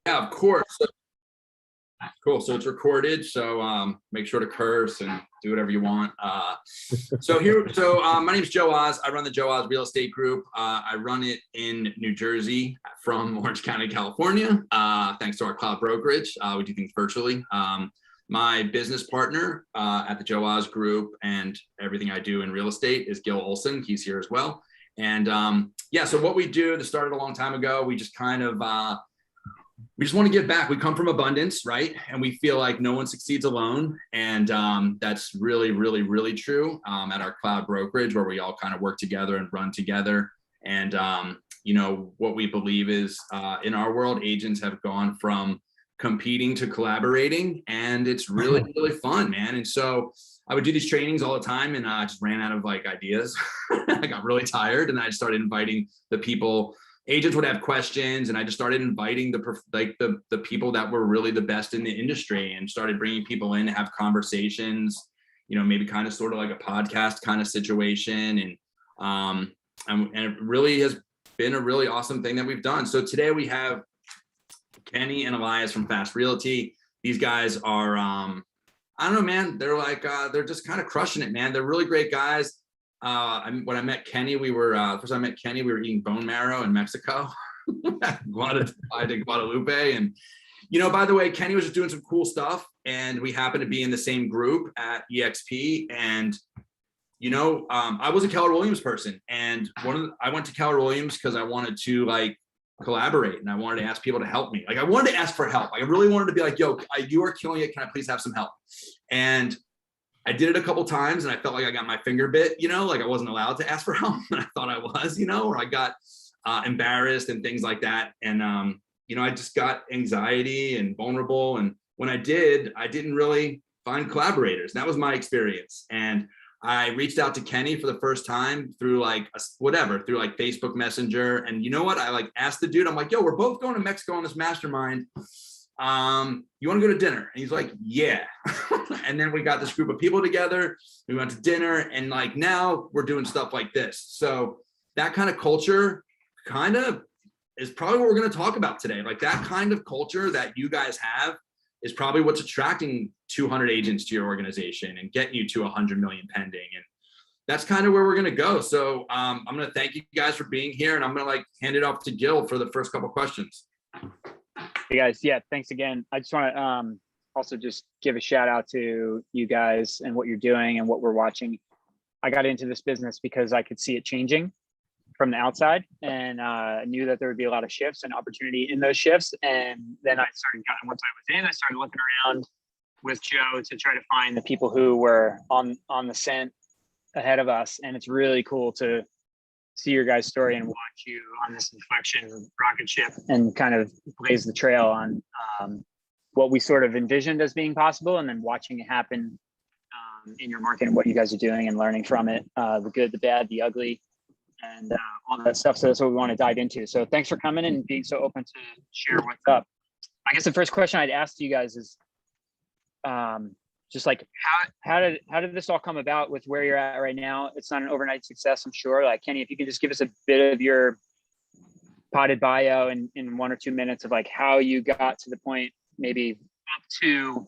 Yeah, of course. So, cool. So it's recorded. So make sure to curse and do whatever you want. My name is Joe Oz. I run the Joe Oz Real Estate Group. I run it in New Jersey from Orange County, California. Thanks to our cloud brokerage, we do things virtually. My business partner at the Joe Oz Group and everything I do in real estate is Gil Olsen. He's here as well. And so what we do, this started a long time ago. We just kind of we just want to give back. We come from abundance, right? And we feel like no one succeeds alone. And that's really, really, really true at our cloud brokerage, where we all kind of work together and run together. And, what we believe is in our world, agents have gone from competing to collaborating. And it's really, really fun, man. And so I would do these trainings all the time, and I just ran out of ideas. I got really tired, and I started inviting the people. Agents would have questions, and I just started inviting the people that were really the best in the industry, and started bringing people in to have conversations, maybe kind of sort of like a podcast kind of situation. And it really has been a really awesome thing that we've done. So today we have Kenny and Elias from Fast Realty. These guys are, I don't know, man, they're just kind of crushing it, man. They're really great guys. When I met Kenny, we were eating bone marrow in Mexico, Guadalupe. And, by the way, Kenny was just doing some cool stuff, and we happened to be in the same group at EXP. And, I was a Keller Williams person, and I went to Keller Williams because I wanted to collaborate, and I wanted to ask people to help me. I wanted to ask for help. I really wanted to be like, yo, you are killing it. Can I please have some help? And I did it a couple times, and I felt like I got my finger bit, I wasn't allowed to ask for help, and I thought I was, or I got embarrassed and things like that. And, I just got anxiety and vulnerable. And when I didn't really find collaborators. That was my experience. And I reached out to Kenny for the first time through through Facebook Messenger. And you know what? I asked the dude, I'm like, yo, we're both going to Mexico on this mastermind. You want to go to dinner? And he's like, yeah. And then we got this group of people together. We went to dinner, and now we're doing stuff like this. So that kind of culture kind of is probably what we're going to talk about today. That kind of culture that you guys have is probably what's attracting 200 agents to your organization and getting you to 100 million pending. And that's kind of where we're going to go. So I'm going to thank you guys for being here, and I'm going to hand it off to Gil for the first couple of questions. Hey guys, yeah, thanks again. I just want to also just give a shout out to you guys and what you're doing and what we're watching. I got into this business because I could see it changing from the outside, and knew that there would be a lot of shifts and opportunity in those shifts. And then once I was in, I started looking around with Joe to try to find the people who were on the scent ahead of us. And it's really cool to see your guys' story and watch you on this inflection rocket ship and kind of blaze the trail on what we sort of envisioned as being possible, and then watching it happen in your market and what you guys are doing and learning from it, the good, the bad, the ugly, and all that stuff. So that's what we want to dive into. So thanks for coming and being so open to share what's up. I guess the first question I'd ask you guys is just how did this all come about with where you're at right now? It's not an overnight success, I'm sure. Kenny, if you could just give us a bit of your potted bio in 1 or 2 minutes of how you got to the point, maybe up to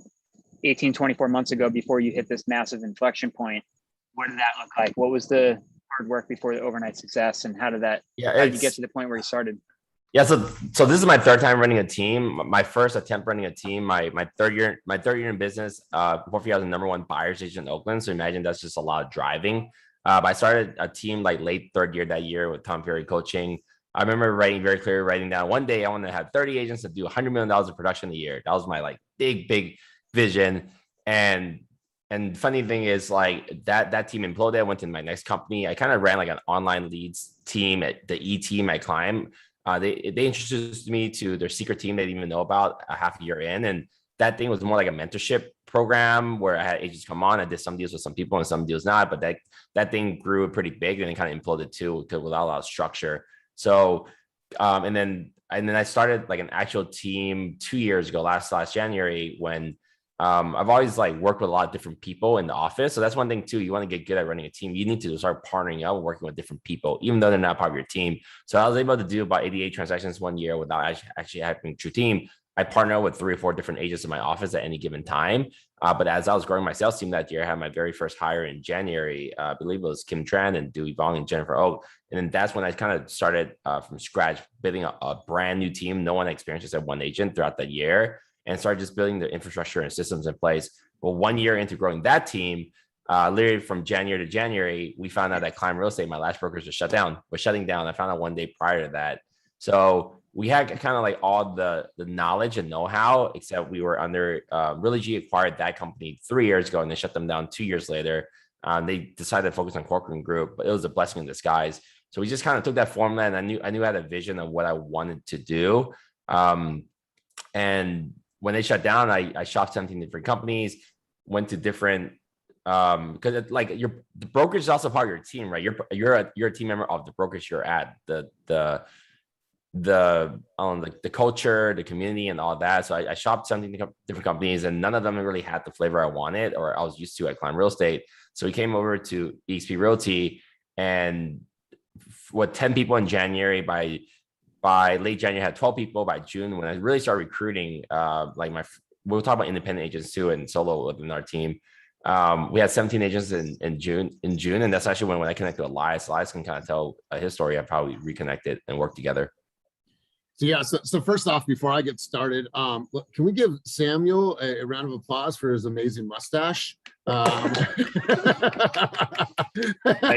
18, 24 months ago before you hit this massive inflection point. What did that look like? What was the hard work before the overnight success, and how did you get to the point where you started? Yeah, so this is my third time running a team. My first attempt running a team, my third year in business. Before I was the number one buyer's agent in Oakland. So imagine that's just a lot of driving. But I started a team late third year that year with Tom Ferry coaching. I remember writing down one day I wanted to have 30 agents that do $100 million of production a year. That was my big vision. And funny thing is that team imploded. I went to my next company. I kind of ran an online leads team at the E team I climbed. They introduced me to their secret team they didn't even know about a half a year in. And that thing was more like a mentorship program where I had agents come on. I did some deals with some people and some deals not, but that thing grew pretty big, and it kind of imploded too without a lot of structure. So, and then I started an actual team 2 years ago, last January, when I've always worked with a lot of different people in the office. So that's one thing too. You want to get good at running a team. You need to start partnering up and working with different people, even though they're not part of your team. So I was able to do about 88 transactions 1 year without actually having a true team. I partner with 3 or 4 different agents in my office at any given time. But as I was growing my sales team that year, I had my very first hire in January. I believe it was Kim Tran and Dewey Vong and Jennifer O. And then that's when I kind of started from scratch, building a brand new team. No one experienced just at one agent throughout the year, and started just building the infrastructure and systems in place. Well, 1 year into growing that team, literally from January to January, we found out that Climb Real Estate, my last brokerage, was shutting down. I found out 1 day prior to that. So we had kind of like all the knowledge and know-how, except we were under Realogy acquired that company 3 years ago, and they shut them down 2 years later. They decided to focus on corporate group, but it was a blessing in disguise. So we just kind of took that formula, and I knew I had a vision of what I wanted to do. And when they shut down, I shopped 17 different companies, went to different because like the brokerage is also part of your team, right? You're a team member of the brokerage you're at, the culture, the community, and all that. So I shopped 17 different companies, and none of them really had the flavor I wanted or I was used to at Climb Real Estate. So we came over to EXP Realty, and with 10 people in January, by late January, I had 12 people. By June, when I really started recruiting, we'll talk about independent agents too and solo within our team. We had 17 agents in June, and that's actually when I connected with Elias. Elias can kind of tell his story. I probably reconnected and worked together. So yeah, so first off, before I get started, can we give Samuel a round of applause for his amazing mustache? Thank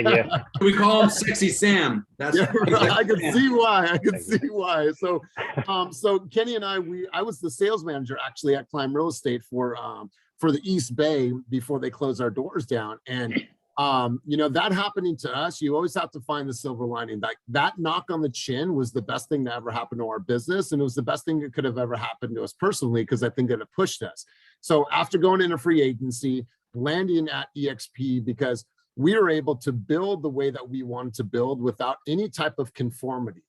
you. We call him Sexy Sam. That's yeah, right. I can see why. I can see why. So, so Kenny and I was the sales manager actually at Climb Real Estate for the East Bay before they closed our doors down, and that happening to us, you always have to find the silver lining. That knock on the chin was the best thing that ever happened to our business. And it was the best thing that could have ever happened to us personally, because I think that it pushed us. So after going into free agency, landing at EXP, because we were able to build the way that we wanted to build without any type of conformity.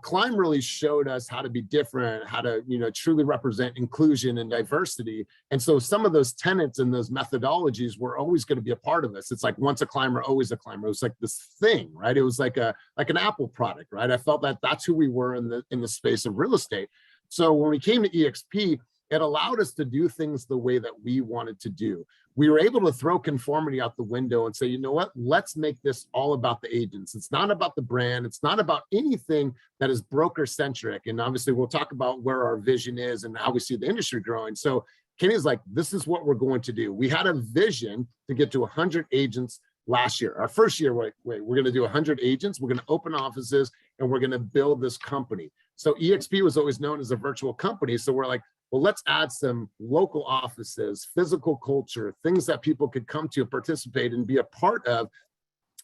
Climb really showed us how to be different, how to, truly represent inclusion and diversity. And so some of those tenets and those methodologies were always going to be a part of us. It's like once a climber, always a climber. It was like this thing, right? It was like an Apple product, right? I felt that that's who we were in the space of real estate. So when we came to EXP, it allowed us to do things the way that we wanted to do. We were able to throw conformity out the window and say, you know what, let's make this all about the agents. It's not about the brand. It's not about anything that is broker centric. And obviously we'll talk about where our vision is and how we see the industry growing. So Kenny's like, this is what we're going to do. We had a vision to get to 100 agents last year. Our first year, we're going to do 100 agents. We're going to open offices and we're going to build this company. So EXP was always known as a virtual company. So we're like, well, let's add some local offices, physical culture, things that people could come to participate and be a part of.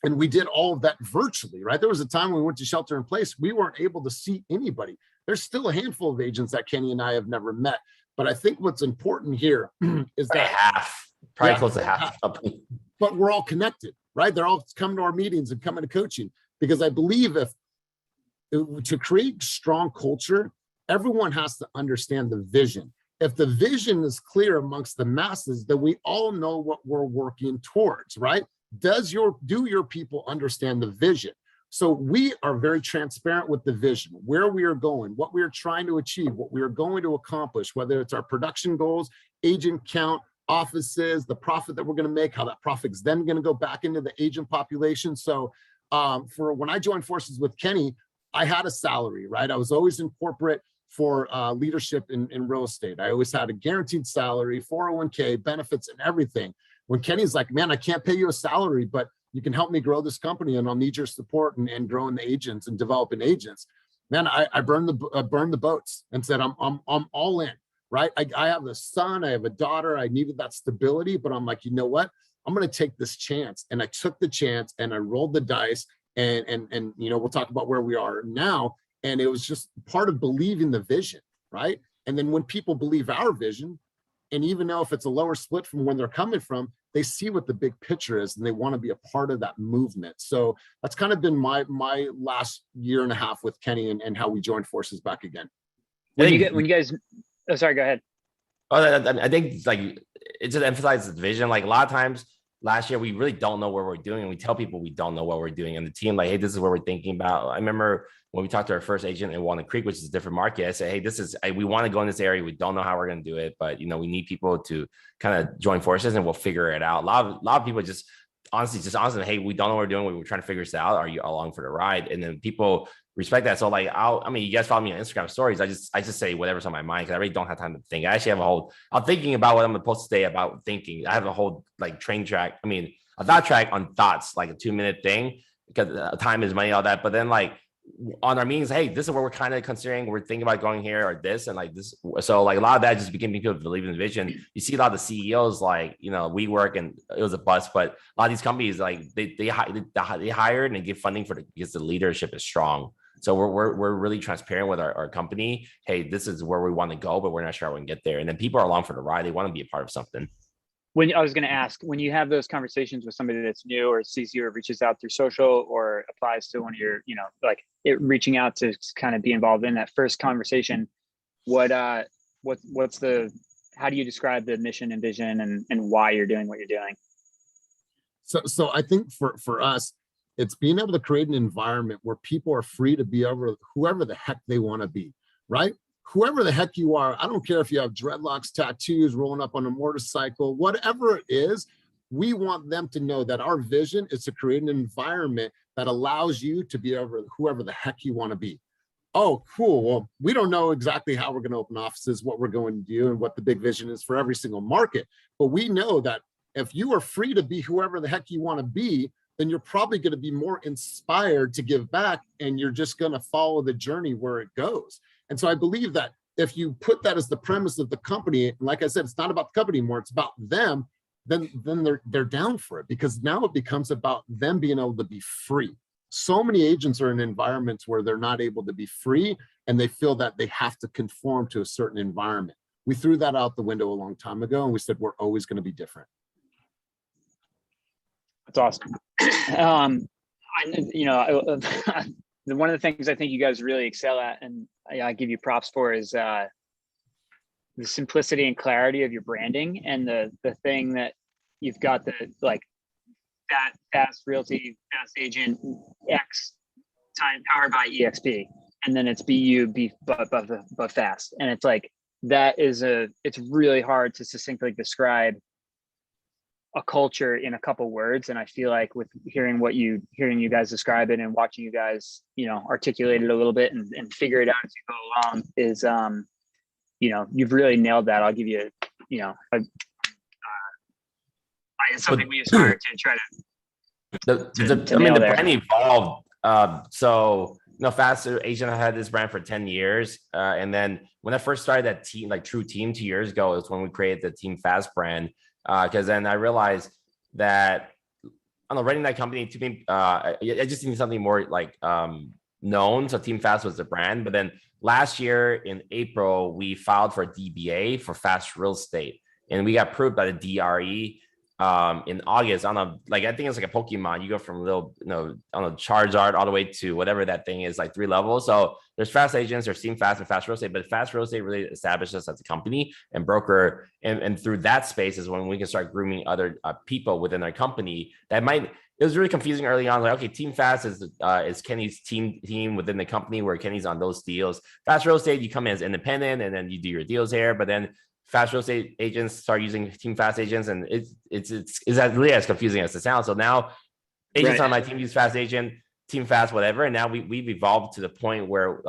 And we did all of that virtually, right? There was a time when we went to shelter in place, we weren't able to see anybody. There's still a handful of agents that Kenny and I have never met. But I think what's important here is that probably close to half. But we're all connected, right? They're all coming to our meetings and coming to coaching, because I believe to create strong culture, everyone has to understand the vision. If the vision is clear amongst the masses, then we all know what we're working towards, right? Do your people understand the vision? So we are very transparent with the vision, where we are going, what we are trying to achieve, what we are going to accomplish, whether it's our production goals, agent count, offices, the profit that we're going to make, how that profit's then going to go back into the agent population. So for when I joined forces with Kenny, I had a salary, right? I was always in corporate for leadership in real estate. I always had a guaranteed salary, 401k, benefits, and everything. When Kenny's like, man, I can't pay you a salary, but you can help me grow this company and I'll need your support and growing the agents and developing agents. Man, I burned the boats and said, I'm all in, right? I have a son, I have a daughter, I needed that stability, but I'm like, you know what? I'm going to take this chance. And I took the chance and I rolled the dice and we'll talk about where we are now. And it was just part of believing the vision, right? And then when people believe our vision, and even though if it's a lower split from when they're coming from, they see what the big picture is and they want to be a part of that movement. So that's kind of been my last year and a half with Kenny and how we joined forces back again. When you guys, oh, sorry, go ahead. I think like it just emphasizes the vision. Like a lot of times last year we really don't know what we're doing, and we tell people we don't know what we're doing, and the team like, hey, this is what we're thinking about. I remember when we talked to our first agent in Walnut Creek, which is a different market, I said, hey, we want to go in this area. We don't know how we're going to do it, but we need people to kind of join forces and we'll figure it out. A lot of people just honestly, hey, we don't know what we're doing. We're trying to figure this out. Are you along for the ride? And then people respect that. So like, you guys follow me on Instagram stories. I just say whatever's on my mind because I really don't have time to think. I actually have I'm thinking about what I'm supposed to say about thinking. I have a whole like train track. A thought track on thoughts, like a 2-minute thing because time is money, all that. But then like on our meetings, hey, this is what we're kind of considering. We're thinking about going here or this and like this. So like a lot of that just became people to believe in the vision. You see a lot of the CEOs like, WeWork, and it was a bust, but a lot of these companies like they hired and they give funding because the leadership is strong. So we're really transparent with our company. Hey, this is where we want to go, but we're not sure how we can get there. And then people are along for the ride. They want to be a part of something. When I was going to ask, when you have those conversations with somebody that's new or sees you or reaches out through social or applies to one of your, reaching out to kind of be involved in that first conversation, how do you describe the mission and vision and why you're doing what you're doing? So I think for us, it's being able to create an environment where people are free to be whoever the heck they want to be, right? Whoever the heck you are, I don't care if you have dreadlocks, tattoos, rolling up on a motorcycle, whatever it is, we want them to know that our vision is to create an environment that allows you to be whoever the heck you want to be. Oh, cool. Well, we don't know exactly how we're going to open offices, what we're going to do, and what the big vision is for every single market. But we know that if you are free to be whoever the heck you want to be, then you're probably going to be more inspired to give back, and you're just going to follow the journey where it goes. And so I believe that if you put that as the premise of the company, and like I said, it's not about the company anymore, it's about them, then they're down for it, because now it becomes about them being able to be free. So many agents are in environments where they're not able to be free, and they feel that they have to conform to a certain environment. We threw that out the window a long time ago, and we said we're always going to be different. That's awesome. One of the things I think you guys really excel at, and I give you props for, is the simplicity and clarity of your branding, and the thing that you've got, the like that fast realty, fast agent, X time powered by EXP, and then it's but fast, and it's like it's really hard to succinctly describe a culture in a couple words. And I feel like with hearing you guys describe it and watching you guys, articulate it a little bit and figure it out as you go along is, you've really nailed that. I'll give you, it's something we aspire to try to nail the there. brand evolved. Fast Agent, I had this brand for 10 years. And then when I first started that team, like True Team 2 years ago, is when we created the Team Fast brand. Because then I realized that running that company to me, I just need something more like known. So Team Fast was the brand. But then last year in April, we filed for DBA for Fast Real Estate, and we got approved by the DRE in August. I think it's like a Pokemon. You go from little, on a Charizard all the way to whatever that thing is, like 3 levels. So there's Fast Agents, there's Team Fast and Fast Real Estate, but Fast Real Estate really established us as a company and broker. And through that space is when we can start grooming other people within our company. It was really confusing early on. Like, okay, Team Fast is Kenny's team within the company, where Kenny's on those deals. Fast Real Estate, you come in as independent and then you do your deals here. But then Fast Real Estate agents start using Team Fast agents, and it's really as confusing as it sounds. So now agents on my team use Fast Agent, Team Fast, whatever. And now we've evolved to the point where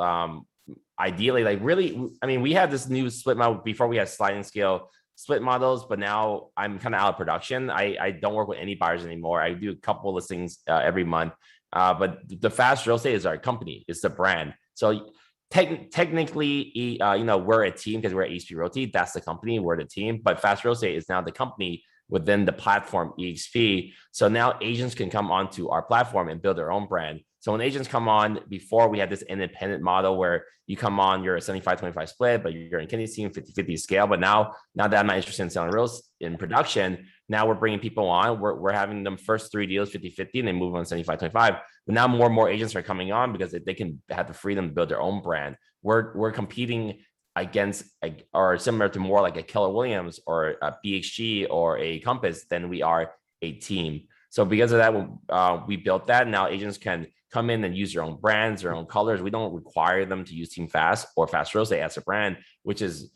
ideally, like really, we had this new split model. Before we had sliding scale split models, but now I'm kind of out of production. I don't work with any buyers anymore. I do a couple listings every month. But the Fast Real Estate is our company, it's the brand. So technically, we're a team because we're at EXP Realty. That's the company. We're the team. But Fast Real Estate is now the company within the platform EXP. So now agents can come onto our platform and build their own brand. So when agents come on, before we had this independent model where you come on, you're a 75-25 split, but you're in Kenny's team 50-50 scale. But now that I'm not interested in selling reals in production, now we're bringing people on. We're having them first 3 deals 50-50, and they move on 75-25. But now more and more agents are coming on because they can have the freedom to build their own brand. We're competing against or similar to more like a Keller Williams or a BHG or a Compass than we are a team. So because of that, we built that. Now agents can come in and use their own brands, their own colors. We don't require them to use Team Fast or Fast Real Estate as a brand, which is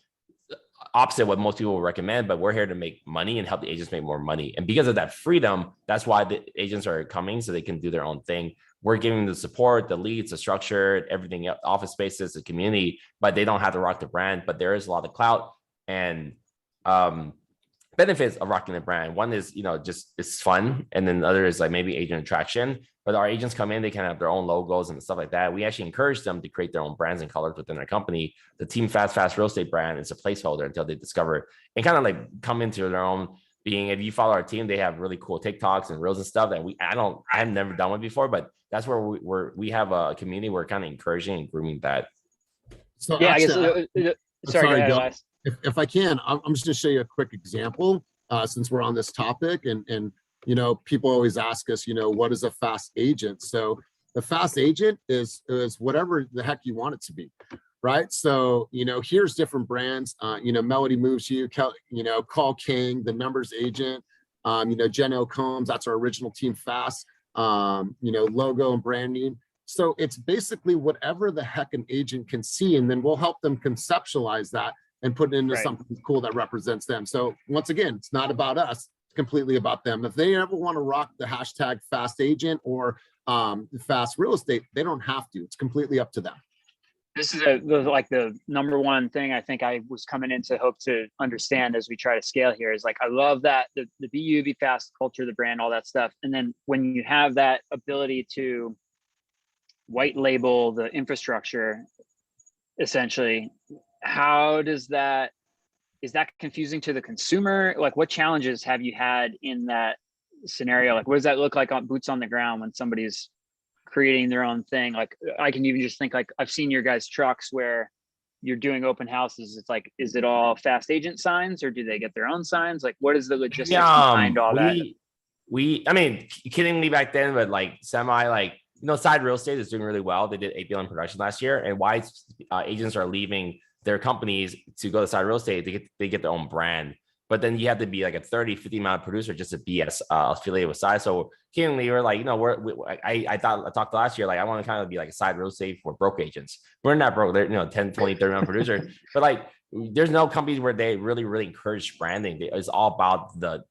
opposite what most people would recommend, but we're here to make money and help the agents make more money. And because of that freedom, that's why the agents are coming, so they can do their own thing. We're giving them the support, the leads, the structure, everything, office spaces, the community, but they don't have to rock the brand. But there is a lot of clout and benefits of rocking the brand. One is, just it's fun. And then the other is like maybe agent attraction. But our agents come in, they can have their own logos and stuff like that. We actually encourage them to create their own brands and colors within their company. The Team Fast Real Estate brand is a placeholder until they discover and kind of like come into their own being. If you follow our team, they have really cool TikToks and reels and stuff that I've never done one before, but that's where we have a community. We're kind of encouraging and grooming that. So yeah, actually, I guess. Sorry, Elias. If I can, I'm just going to show you a quick example since we're on this topic. And people always ask us, what is a fast agent? So the fast agent is whatever the heck you want it to be, right? So, here's different brands. Melody Moves You, Call King, the Numbers Agent, Jen O. Combs, that's our original Team Fast, logo and branding. So it's basically whatever the heck an agent can see, and then we'll help them conceptualize that and put it into something cool that represents them. So once again, it's not about us, it's completely about them. If they ever want to rock the hashtag fast agent or fast real estate, they don't have to. It's completely up to them. This is the number one thing I think I was coming in to hope to understand as we try to scale here is like, I love that the be fast culture, the brand, all that stuff. And then when you have that ability to white label the infrastructure, essentially, how does that, is that confusing to the consumer? Like, what challenges have you had in that scenario? Like, what does that look like on boots on the ground when somebody's creating their own thing? Like, I can even just think, like, I've seen your guys' trucks where you're doing open houses. It's like, is it all fast agent signs or do they get their own signs? Like, what is the logistics behind all that? I mean, kiddingly back then, but like semi, like, Side Real Estate is doing really well. They did 8 billion production last year, and why agents are leaving their companies to go to Side Real Estate, they get their own brand. But then you have to be like a 30, 50 amount producer just to be affiliated with Side. So kiddingly, we're like, I talked last year, like, I want to kind of be like a Side Real Estate for broke agents. We're not broke. They're 10, 20, 30 amount producer. But like, there's no companies where they really encourage branding. It's all about the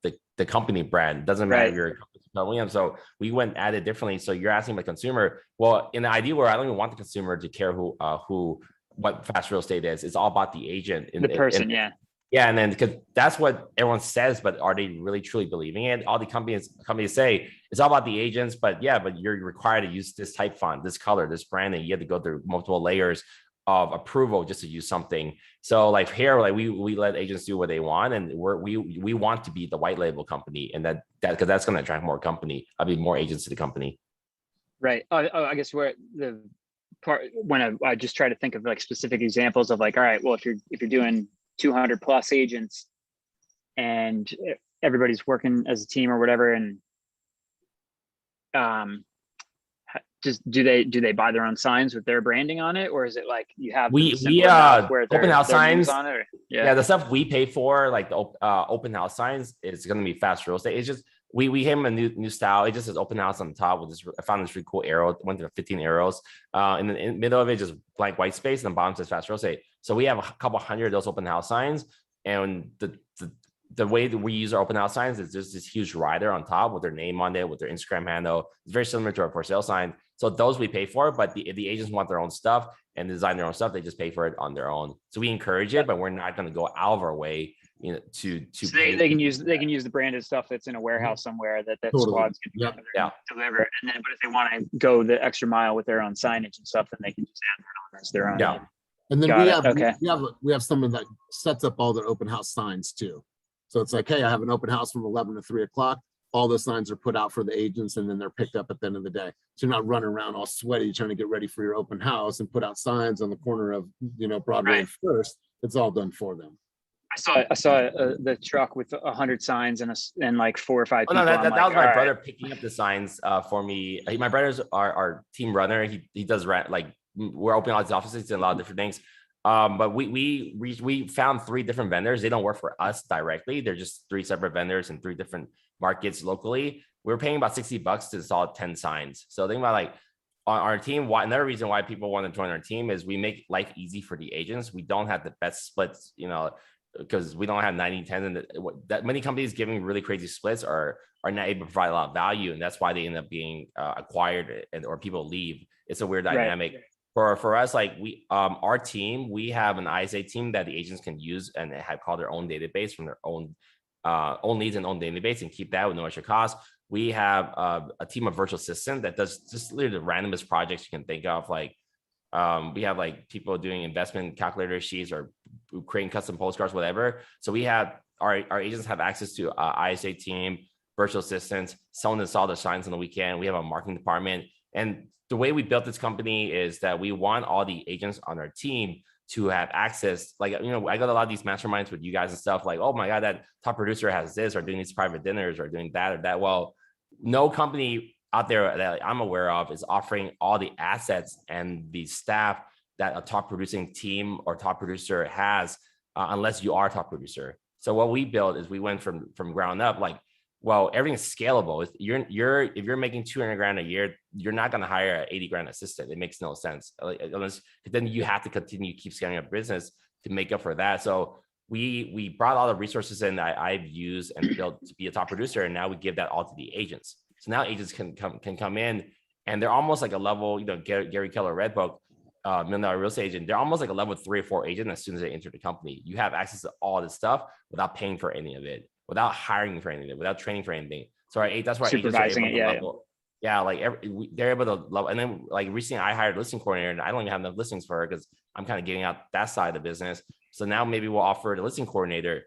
company brand. It doesn't matter if you're a company. So we went at it differently. So you're asking the consumer. Well, in the ideal world, I don't even want the consumer to care what fast real estate is. It's all about the agent, the person. Yeah, and then because that's what everyone says, but are they really truly believing it? All the companies say it's all about the agents, but you're required to use this type font, this color, this branding. You have to go through multiple layers of approval just to use something. So like here, like we let agents do what they want, and we want to be the white label company, and that because that's going to attract more agents to the company. Right. I guess where the part when I just try to think of like specific examples of like, all right, well, if you're doing 200 plus agents and everybody's working as a team or whatever, and just do they buy their own signs with their branding on it, or is it like you have we open house signs on it? The stuff we pay for, like the open house signs, is going to be fast real estate. It's just we gave them a new style. It just says open house on the top with this. I found this really cool arrow. Went to 15 arrows, and then in the middle of it just blank white space, and the bottom says fast real estate. So we have a couple hundred of those open house signs, and the way that we use our open house signs is there's this huge rider on top with their name on it, with their Instagram handle. It's very similar to our for sale sign. So those we pay for, but if the agents want their own stuff and design their own stuff, they just pay for it on their own. So we encourage it, but we're not going to go out of our way, to so they can use the branded stuff that's in a warehouse somewhere that squads can deliver. And then, but if they want to go the extra mile with their own signage and stuff, then they can just add their own as their own. Yeah. And then we have someone that sets up all their open house signs too. So it's like, hey, I have an open house from 11 to 3 o'clock. All the signs are put out for the agents, and then they're picked up at the end of the day. So you're not running around all sweaty trying to get ready for your open house and put out signs on the corner of Broadway and First. It's all done for them. I saw the truck with 100 signs and like 4 or 5 people. No, that was my brother picking up the signs for me. My brother's our team runner. He does we're opening all his offices and a lot of different things. But we found 3 different vendors. They don't work for us directly. They're just 3 separate vendors in 3 different markets locally. We're paying about $60 to install 10 signs. So think about like on our team, another reason why people want to join our team is we make life easy for the agents. We don't have the best splits, because we don't have 90-10, and that many companies giving really crazy splits are not able to provide a lot of value, and that's why they end up being acquired or people leave. It's a weird dynamic. Right. For us, like our team, we have an ISA team that the agents can use and have called their own database from their own leads and own database and keep that with no extra cost. We have a team of virtual assistant that does just literally the randomest projects you can think of. Like we have like people doing investment calculator sheets or creating custom postcards, whatever. So we have our agents have access to ISA team, virtual assistants, someone to install the signs on the weekend. We have a marketing department. And the way we built this company is that we want all the agents on our team to have access. Like, I got a lot of these masterminds with you guys and stuff like, oh my God, that top producer has this or doing these private dinners or doing that or that. Well, no company out there that I'm aware of is offering all the assets and the staff that a top producing team or top producer has, unless you are a top producer. So what we built is we went from ground up, like, well, everything's scalable. If you're making 200 grand a year, you're not going to hire an 80 grand assistant. It makes no sense, unless then you have to continue to keep scaling up business to make up for that. So we brought all the resources in that I've used and built to be a top producer, and now we give that all to the agents. So now agents can come in, and they're almost like a level, Gary Keller Red Book, $1 million real estate agent. They're almost like a level 3 or 4 agent as soon as they enter the company. You have access to all this stuff without paying for any of it, without hiring for anything, without training for anything. So that's why supervising agents are able to level. Yeah, like they're able to level. And then like recently I hired a listing coordinator, and I don't even have enough listings for her because I'm kind of getting out that side of the business. So now maybe we'll offer the listing coordinator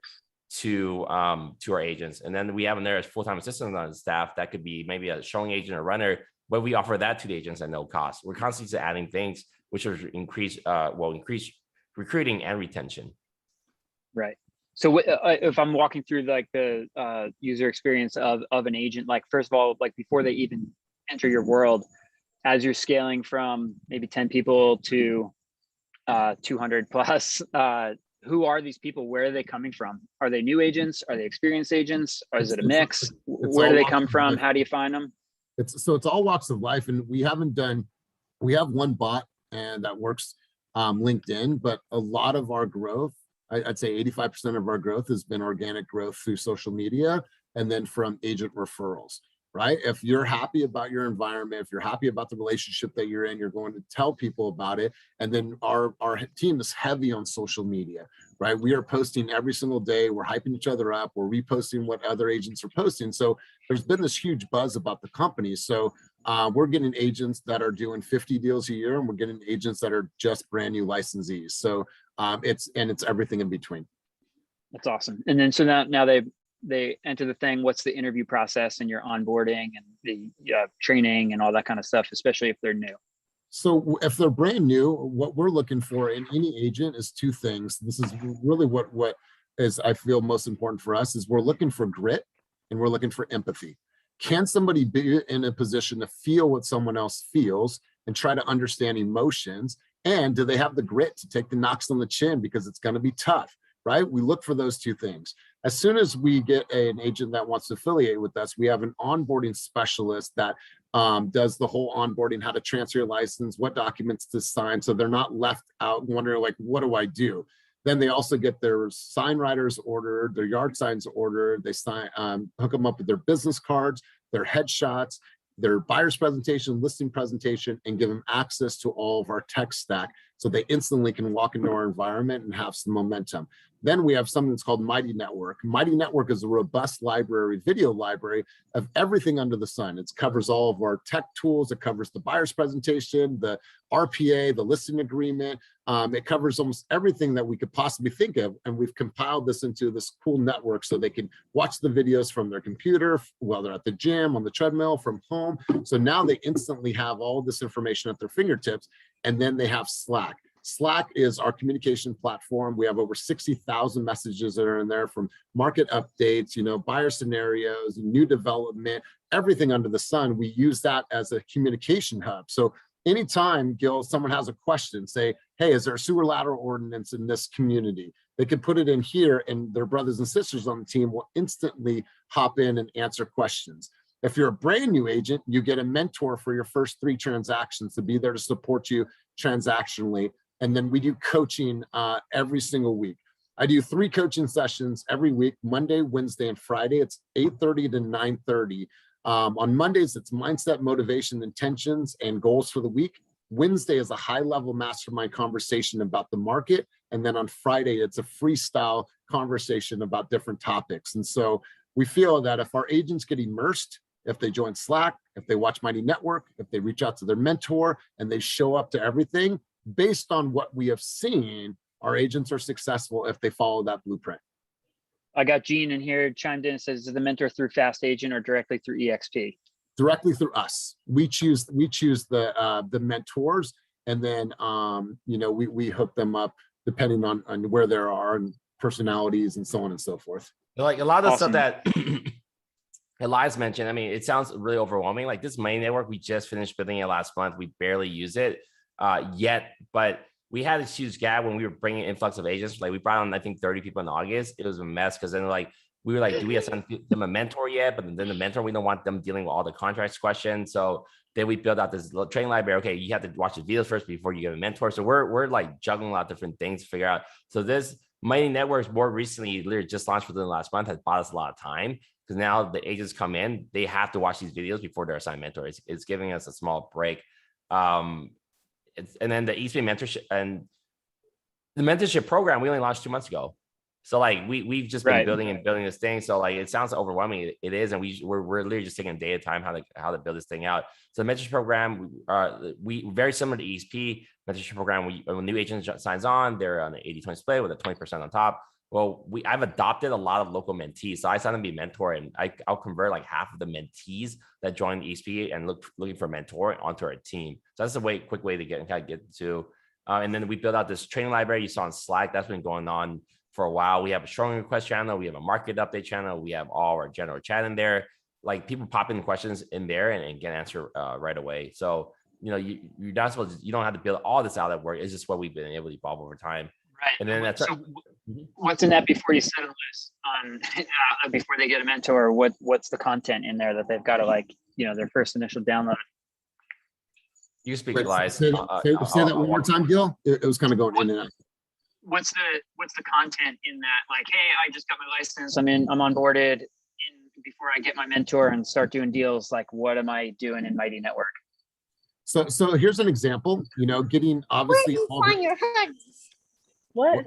to our agents. And then we have them there as full-time assistants on the staff. That could be maybe a showing agent or runner, but we offer that to the agents at no cost. We're constantly adding things which will increase recruiting and retention. Right. So if I'm walking through like the user experience of an agent, like first of all, like before they even enter your world, as you're scaling from maybe 10 people to 200 plus, who are these people? Where are they coming from? Are they new agents? Are they experienced agents? Or is it a mix? Where do they come from? How do you find them? It's all walks of life, and we have one bot and that works LinkedIn, but a lot of our growth, I'd say 85% of our growth has been organic growth through social media and then from agent referrals, right? If you're happy about your environment, if you're happy about the relationship that you're in, you're going to tell people about it. And then our team is heavy on social media, right? We are posting every single day. We're hyping each other up. We're reposting what other agents are posting. So there's been this huge buzz about the company. So we're getting agents that are doing 50 deals a year, and we're getting agents that are just brand new licensees. So it's everything in between. That's awesome. And then so now they enter the thing. What's the interview process and your onboarding and the training and all that kind of stuff, especially if they're new? So if they're brand new, what we're looking for in any agent is 2 things. This is really what is, I feel, most important for us, is we're looking for grit and we're looking for empathy. Can somebody be in a position to feel what someone else feels and try to understand emotions? And do they have the grit to take the knocks on the chin, because it's going to be tough, right? We look for those 2 things. As soon as we get an agent that wants to affiliate with us, we have an onboarding specialist that does the whole onboarding, how to transfer your license, what documents to sign, so they're not left out wondering, like, what do I do? Then they also get their sign writers ordered, their yard signs ordered. They sign, hook them up with their business cards, their headshots, their buyer's presentation, listing presentation, and give them access to all of our tech stack so they instantly can walk into our environment and have some momentum. Then we have something that's called Mighty Network. Mighty Network is a robust library, video library of everything under the sun. It covers all of our tech tools. It covers the buyer's presentation, the RPA, the listing agreement. It covers almost everything that we could possibly think of. And we've compiled this into this cool network so they can watch the videos from their computer, while they're at the gym, on the treadmill, from home. So now they instantly have all this information at their fingertips. And then they have Slack. Slack is our communication platform. We have over 60,000 messages that are in there, from market updates, buyer scenarios, new development, everything under the sun. We use that as a communication hub. So anytime, Gil, someone has a question, say, hey, is there a sewer lateral ordinance in this community? They could put it in here, and their brothers and sisters on the team will instantly hop in and answer questions. If you're a brand new agent, you get a mentor for your first 3 transactions to be there to support you transactionally. And then we do coaching every single week. I do 3 coaching sessions every week, Monday, Wednesday, and Friday. It's 8:30 to 9:30. On Mondays, it's mindset, motivation, intentions, and goals for the week. Wednesday is a high-level mastermind conversation about the market. And then on Friday, it's a freestyle conversation about different topics. And so we feel that if our agents get immersed, if they join Slack, if they watch Mighty Network, if they reach out to their mentor and they show up to everything, based on what we have seen, our agents are successful if they follow that blueprint. I got Gene in here chimed in and says, is the mentor through Fast Agent or directly through EXP? Directly through us. We choose the mentors, and then we hook them up depending on where they are and personalities and so on and so forth. Like a lot of the Awesome. stuff that Elias mentioned, I mean, it sounds really overwhelming. Like this Mighty Network, we just finished building it last month. We barely use it yet, but we had this huge gap when we were bringing influx of agents. Like we brought on, I think, 30 people in August. It was a mess because then we were like, do we have them a mentor yet? But then the mentor, we don't want them dealing with all the contracts questions. So then we built out this little training library. Okay, you have to watch the videos first before you get a mentor. So we're like juggling a lot of different things to figure out. So this Mighty Networks more recently, literally just launched within the last month, has bought us a lot of time. Because now the agents come in, they have to watch these videos before they're assigned mentors. It's giving us a small break. And then the EXP mentorship and the mentorship program, we only launched 2 months ago. So like we've just been building this thing. So like it sounds overwhelming. It is, and we're literally just taking a day at a time how to build this thing out. So the mentorship program, we very similar to EXP mentorship program. When a new agent signs on, they're on an 80-20 split with a 20% on top. Well, I've adopted a lot of local mentees. So I signed them to be mentor, and I'll convert like half of the mentees that join EXP and looking for a mentor onto our team. So that's a quick way to get to. And then we built out this training library you saw on Slack. That's been going on for a while. We have a showing request channel. We have a market update channel. We have all our general chat in there. Like people pop in questions in there and get an answer right away. So, you're not supposed to, you don't have to build all this out at work. It's just what we've been able to evolve over time. Right. And then that's what's in that before you set them loose on before they get a mentor? What's the content in there that they've got to their first initial download? You speak, Elias. Say that one more time, Gil. It was kind of going in and out. What's the content in that? Like, hey, I just got my license. I'm onboarded. Before I get my mentor and start doing deals, like what am I doing in Mighty Network? So here's an example. Getting obviously. Where do you find your hoodies? What?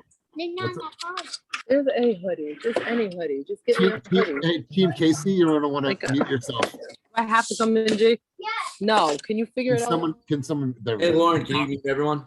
There's a hoodie. Just any hoodie. Just get me a hoodie. Hey, Team Casey, you're gonna want to mute yourself. I have to come in, Jake. Yes. No. Can you figure it out? Can someone? Hey, Lauren, can you mute everyone?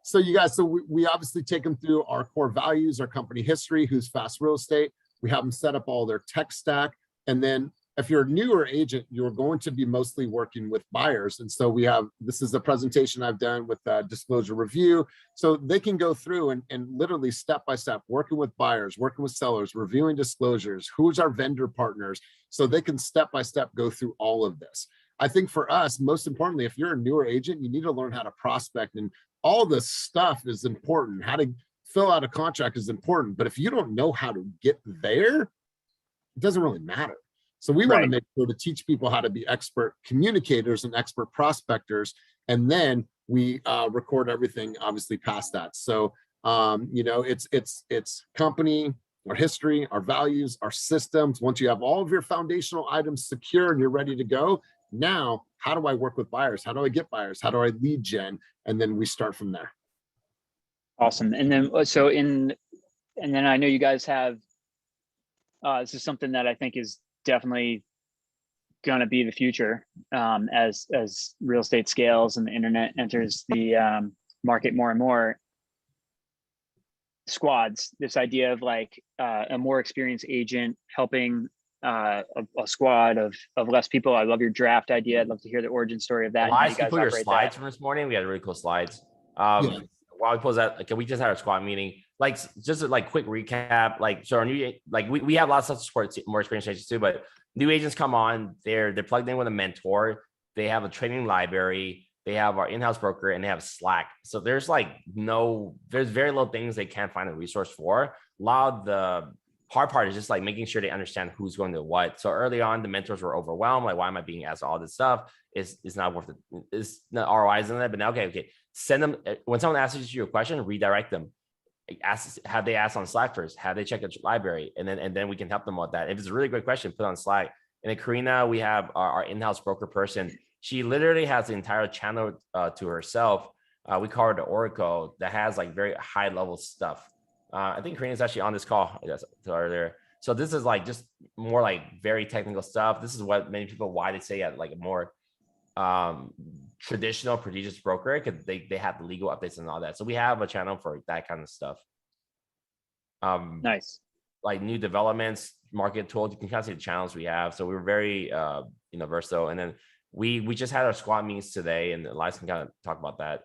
So you guys, we obviously take them through our core values, our company history, who's Fast Real Estate. We have them set up all their tech stack. And then if you're a newer agent, you're going to be mostly working with buyers. And so this is a presentation I've done with disclosure review. So they can go through and literally step by step, working with buyers, working with sellers, reviewing disclosures, who's our vendor partners. So they can step by step go through all of this. I think for us, most importantly, if you're a newer agent, you need to learn how to prospect, and all this stuff is important. How to fill out a contract is important, but if you don't know how to get there, it doesn't really matter. So we want to make sure to teach people how to be expert communicators and expert prospectors, and then we record everything obviously past that. So it's company, our history, our values, our systems. Once you have all of your foundational items secure and you're ready to go, now how do I work with buyers? How do I get buyers? How do I lead gen? And then we start from there. Awesome. And then and then I know you guys have this is something that I think is definitely going to be the future as real estate scales and the internet enters the market more and more. Squads, this idea of like a more experienced agent helping a squad of less people. I love your draft idea. I'd love to hear the origin story of that. Elias, can you put your slides from this morning? We had really cool slides. While we pose that, we just had our squad meeting. Like, just a quick recap. Like, so our new, we have lots of support, more experienced agents too, but new agents come on, they're plugged in with a mentor. They have a training library. they have our in-house broker, and they have Slack. So there's very little things they can't find a resource for. A lot of the hard part is just like making sure they understand who's going to what. So early on, the mentors were overwhelmed. Like, why am I being asked all this stuff? It's not worth it. It's not ROIs in it. But now, okay. Send them, when someone asks you a question, redirect them. Have they asked on Slack first? Have they checked the library? And then we can help them with that. If it's a really great question, put it on Slack. And then Karina, we have our in-house broker person. She literally has the entire channel to herself. We call her the Oracle, that has like very high level stuff. I think Karina's actually on this call earlier. So this is like just more like very technical stuff. This is what many people, why they say at like a more traditional prestigious broker, because they have the legal updates and all that. So we have a channel for that kind of stuff. Nice. Like new developments, market tools, you can kind of see the channels we have. So we're very versatile. And then we just had our squad meetings today, and Elias can kind of talk about that.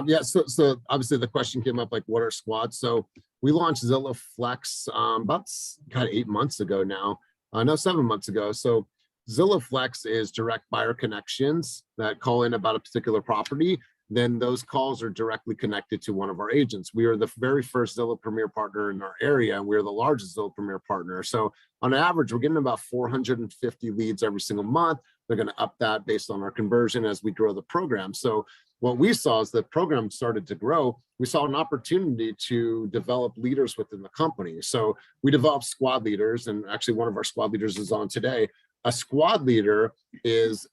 Yeah, so obviously the question came up, like, what are squads? So we launched Zillow Flex about 8 months ago now. No, 7 months ago. So Zillow Flex is direct buyer connections that call in about a particular property. Then those calls are directly connected to one of our agents. We are the very first Zillow Premier partner in our area, and we're the largest Zillow Premier partner. So on average, we're getting about 450 leads every single month. They're going to up that based on our conversion as we grow the program. So what we saw as the program started to grow, we saw an opportunity to develop leaders within the company. So we developed squad leaders, and actually one of our squad leaders is on today. A squad leader is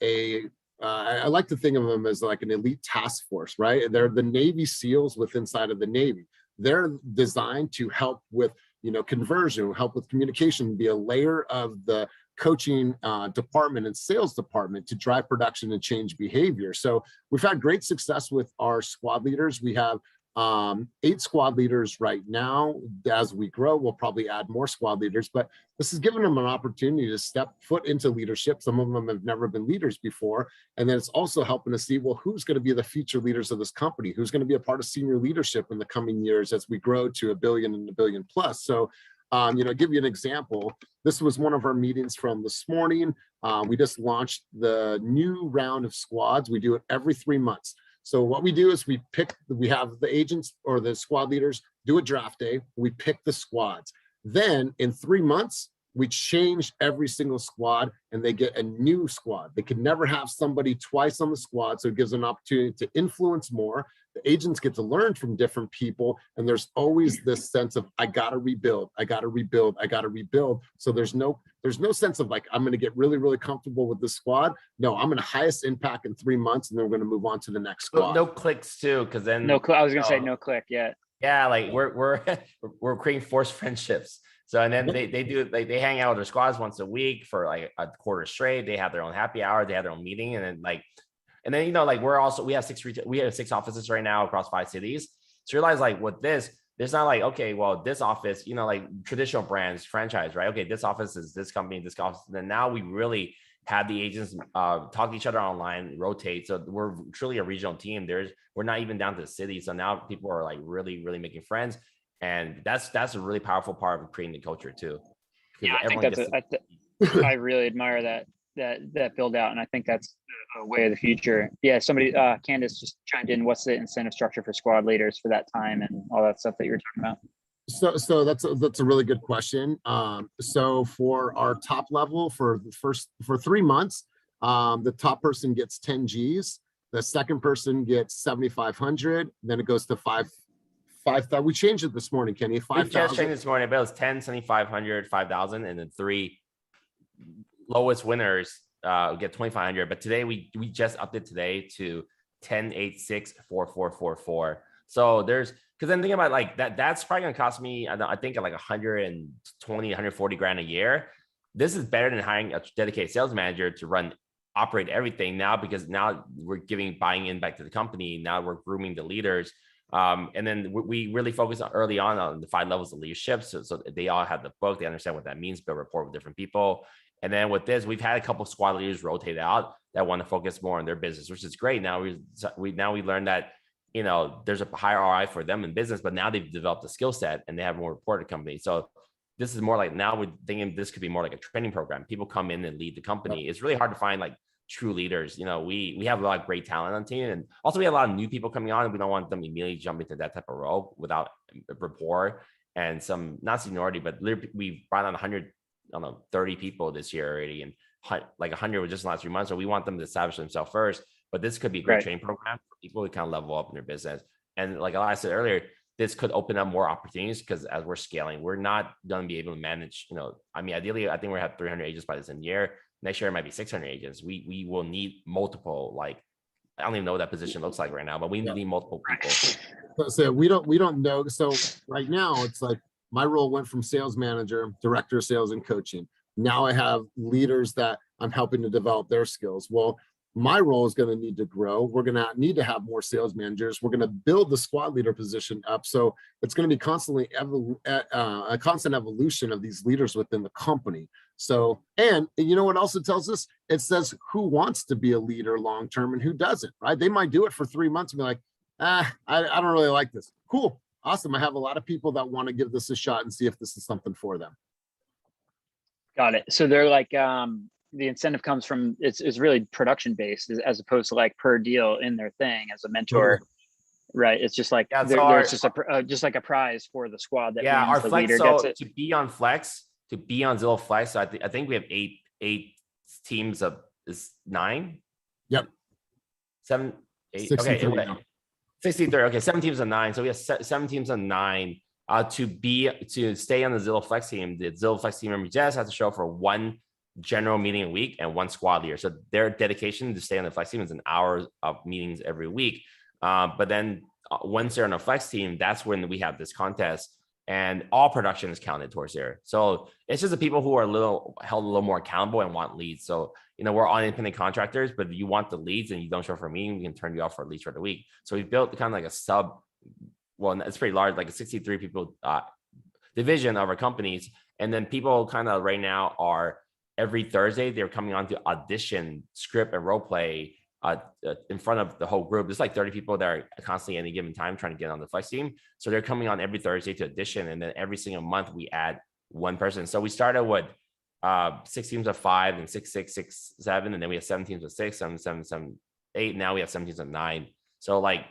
I like to think of them as like an elite task force, right? They're the Navy SEALs inside of the Navy. They're designed to help with, conversion, help with communication, be a layer of the coaching department and sales department to drive production and change behavior. So we've had great success with our squad leaders. We have 8 squad leaders right now. As we grow, we'll probably add more squad leaders, but this has given them an opportunity to step foot into leadership. Some of them have never been leaders before. And then it's also helping to see, well, who's going to be the future leaders of this company? Who's going to be a part of senior leadership in the coming years as we grow to $1 billion and $1 billion plus? So, give you an example. This was one of our meetings from this morning. We just launched the new round of squads. We do it every 3 months. So what we do is we have the agents or the squad leaders do a draft day. We pick the squads. Then in 3 months, we change every single squad and they get a new squad. They can never have somebody twice on the squad. So it gives an opportunity to influence more. The agents get to learn from different people. And there's always this sense of, I got to rebuild. I got to rebuild. I got to rebuild. So there's no sense of like, I'm going to get really, really comfortable with this squad. No, I'm going to highest impact in 3 months. And then we're going to move on to the next squad. No clicks too. Cause then I was going to say no click yet. Yeah. Like we're creating forced friendships. So, and then they hang out with their squads once a week for like a quarter straight. They have their own happy hour. They have their own meeting. And then we have 6 offices right now across 5 cities. So you realize like with this, there's not like, okay, well, this office, like traditional brands, franchise, right? Okay, this office is this company, this office. And then now we really have the agents talk to each other online, rotate. So we're truly a regional team. We're not even down to the city. So now people are like really, really making friends. And that's a really powerful part of creating the culture too. Yeah, I think I really admire that build out. And I think that's a way of the future. Yeah, somebody, Candace just chimed in. What's the incentive structure for squad leaders for that time and all that stuff that you were talking about? So that's a really good question. So for our top level for 3 months, the top person gets 10 G's. The second person gets 7,500. Then it goes to 5,000. We changed it this morning, Kenny. 5,000. We just changed this morning, but it was 10, 7,500, 5,000, and then 3 lowest winners get 2,500. But today we just upped it today to 10, 8, 6, 4, 4, 4, 4. So because then think about like that's probably gonna cost me, I think like 120, 140 grand a year. This is better than hiring a dedicated sales manager to operate everything now, because now we're buying in back to the company. Now we're grooming the leaders. And then we really focus early on the 5 levels of leadership. So they all have the book. They understand what that means, build rapport with different people. And then with this, we've had a couple of squad leaders rotate out that want to focus more on their business, which is great. Now we learned that, there's a higher ROI for them in business, but now they've developed a skill set and they have more reported companies. So this is more like, now we're thinking this could be more like a training program. People come in and lead the company. It's really hard to find like true leaders. You know, we have a lot of great talent on the team, and also we have a lot of new people coming on, and we don't want them immediately jump into that type of role without rapport and some not seniority, but we brought on 100, I don't know, 30 people this year already, and like 100 was just in the last 3 months. So we want them to establish themselves first. But this could be a great training program for people to kind of level up in their business. And like I said earlier, this could open up more opportunities because as we're scaling, we're not going to be able to manage, you know, I mean, ideally, I think we'll have 300 agents by this end of the year. Next year, it might be 600 agents. We will need multiple, like, I don't even know what that position looks like right now, but we need multiple people. So we don't know. So right now it's like my role went from sales manager, director of sales and coaching. Now I have leaders that I'm helping to develop their skills. Well, my role is going to need to grow. We're going to need to have more sales managers. We're going to build the squad leader position up. So it's going to be constantly a constant evolution of these leaders within the company. So, and you know what else it tells us? It says who wants to be a leader long-term and who doesn't, right? They might do it for 3 months and be like, I don't really like this. Cool. Awesome. I have a lot of people that want to give this a shot and see if this is something for them. Got it. So they're like, the incentive comes from, it's really production based as opposed to like per deal in their thing as a mentor, right? It's just like, there's just like a prize for the squad that our the flex, leader so gets it. to be on Zillow Flex, so I think we have eight teams of is 9. Yep. 7, 8. 63. Okay. 63. Okay. 7 teams of 9. So we have 7 teams of 9. To stay on the Zillow Flex team, the Zillow Flex team member just has to show up for 1 general meeting a week and 1 squad leader. So their dedication to stay on the Flex team is an hour of meetings every week. But then once they're on a Flex team, that's when we have this contest, and all production is counted towards there. So it's just the people who are held a little more accountable and want leads. So, you know, we're all independent contractors, but if you want the leads and you don't show up for a meeting, we can turn you off for leads for the week. So we built kind of like a well, it's pretty large, like a 63 people division of our companies. And then people kind of right now are every Thursday, they're coming on to audition, script, and role play in front of the whole group. There's like 30 people that are constantly at any given time trying to get on the Flex team. So they're coming on every Thursday to audition. And then every single month we add 1 person. So we started with 6 teams of 5 and 6, 6, 6, 7. And then we have 7 teams of 6, 7, 7, 7, 8. Now we have 7 teams of 9. So like,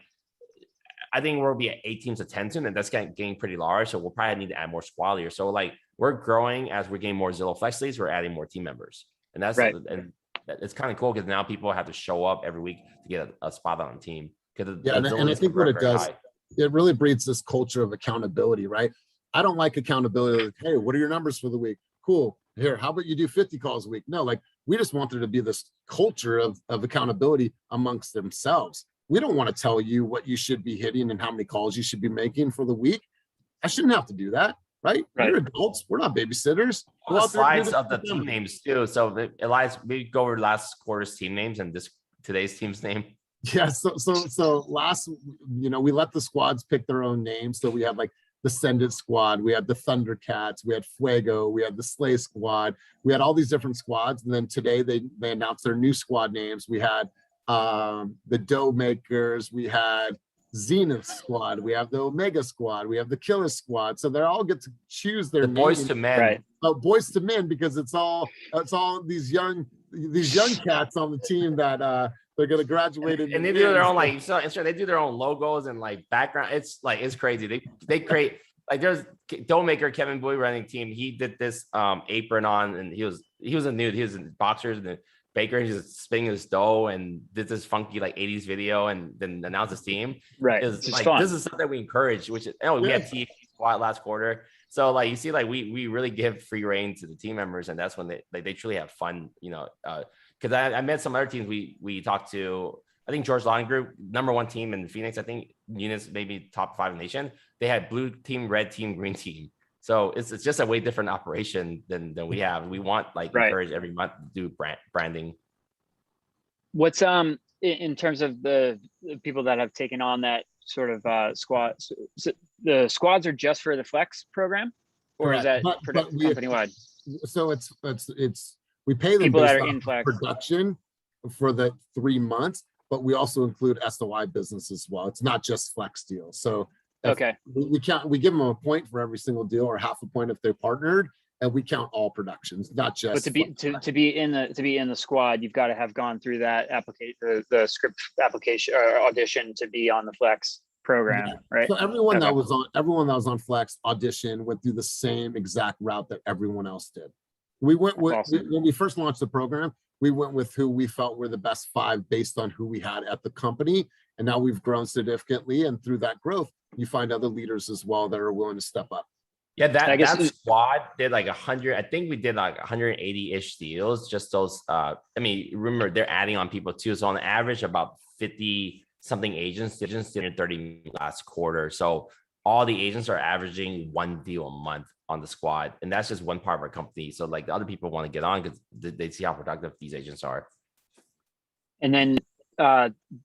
I think we'll be at 8 teams of 10 soon, and that's getting pretty large. So we'll probably need to add more squad leaders. So like we're growing as we're getting more Zillow Flex leads, we're adding more team members. And that's right. And it's kind of cool because now people have to show up every week to get a spot on the team. And I think what it does, it really breeds this culture of accountability, right? I don't like accountability. Like, hey, what are your numbers for the week? Cool. Here, how about you do 50 calls a week? No, like we just want there to be this culture of accountability amongst themselves. We don't want to tell you what you should be hitting and how many calls you should be making for the week. I shouldn't have to do that, right? We're adults. We're not babissitters. The slides of the team names too. So Elias, maybe go over last quarter's team names and today's team's name. Yeah. So last, we let the squads pick their own names. So we had like the Send It Squad, we had the Thundercats, we had Fuego, we had the Slay Squad, we had all these different squads. And then today they announced their new squad names. We had the Dough Makers, we had Zenith Squad, we have the Omega Squad, we have the Killer Squad. So they all get to choose their boys to men, right? Boys to men, because it's all these young cats on the team that they're gonna graduate and they do their own they do their own logos and like background. It's crazy. They create like there's Dough Maker Kevin Bowie running team. He did this apron on, and he was a nude. He was in boxers and Baker, he's just spinning his dough and did this funky like 80s video and then announced his team. Right. It's like fun. This is something we encourage, which is we had TFT squad last quarter. So like you see, like we really give free reign to the team members, and that's when they truly have fun, because I met some other teams we talked to. I think George Lawn Group, #1 team in Phoenix, I think units maybe top 5 in the nation. They had blue team, red team, green team. So it's just a way different operation than we have. We want encourage every month to do branding. What's in terms of the people that have taken on that sort of squad? So the squads are just for the Flex program, or is that company wide? So it's we pay them people based that are on in Flex production for the 3 months, but we also include SOI business as well. It's not just Flex deals. So okay, we give them a point for every single deal, or half a point if they're partnered, and we count all productions, not just. But to be in the squad, you've got to have gone through that the script application or audition to be on the Flex program, right? So everyone that was on Flex audition went through the same exact route that everyone else did. We went with when we first launched the program, we went with who we felt were the best 5 based on who we had at the company. And now we've grown significantly. And through that growth, you find other leaders as well that are willing to step up. Yeah, that squad did like 100. I think we did like 180-ish deals. Just those. I mean, remember they're adding on people too. So on average, about 50 something agents did 30 last quarter. So all the agents are averaging 1 deal a month on the squad, and that's just one part of our company. So like the other people want to get on because they see how productive these agents are. And then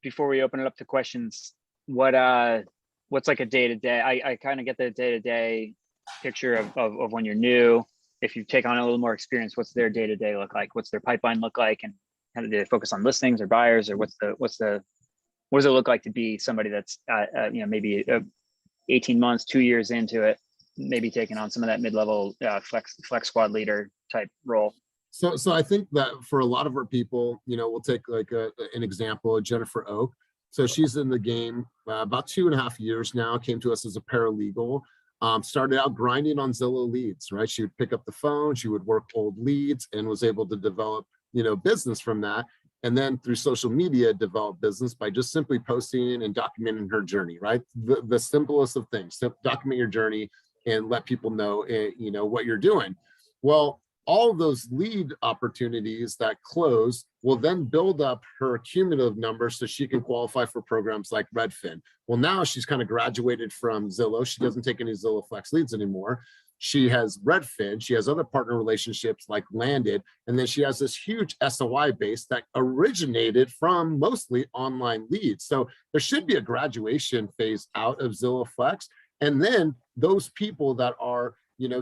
before we open it up to questions, what's like a day-to-day? I kind of get the day-to-day picture of when you're new. If you take on a little more experience, what's their day-to-day look like? What's their pipeline look like? And how do they focus on listings or buyers, or what does it look like to be somebody that's maybe 18 months, 2 years into it, maybe taking on some of that mid-level flex squad leader type role? So I think that for a lot of our people, we'll take like an example of Jennifer Oak. So she's in the game about 2.5 years now, came to us as a paralegal, started out grinding on Zillow leads, right? She would pick up the phone, she would work old leads, and was able to develop, business from that. And then through social media, develop business by just simply posting and documenting her journey, right? The simplest of things, document your journey and let people know, what you're doing. Well, all of those lead opportunities that close will then build up her cumulative numbers so she can qualify for programs like Redfin. Well, now she's kind of graduated from Zillow. She doesn't take any Zillow Flex leads anymore. She has Redfin. She has other partner relationships like Landed. And then she has this huge SOI base that originated from mostly online leads. So there should be a graduation phase out of Zillow Flex. And then those people that are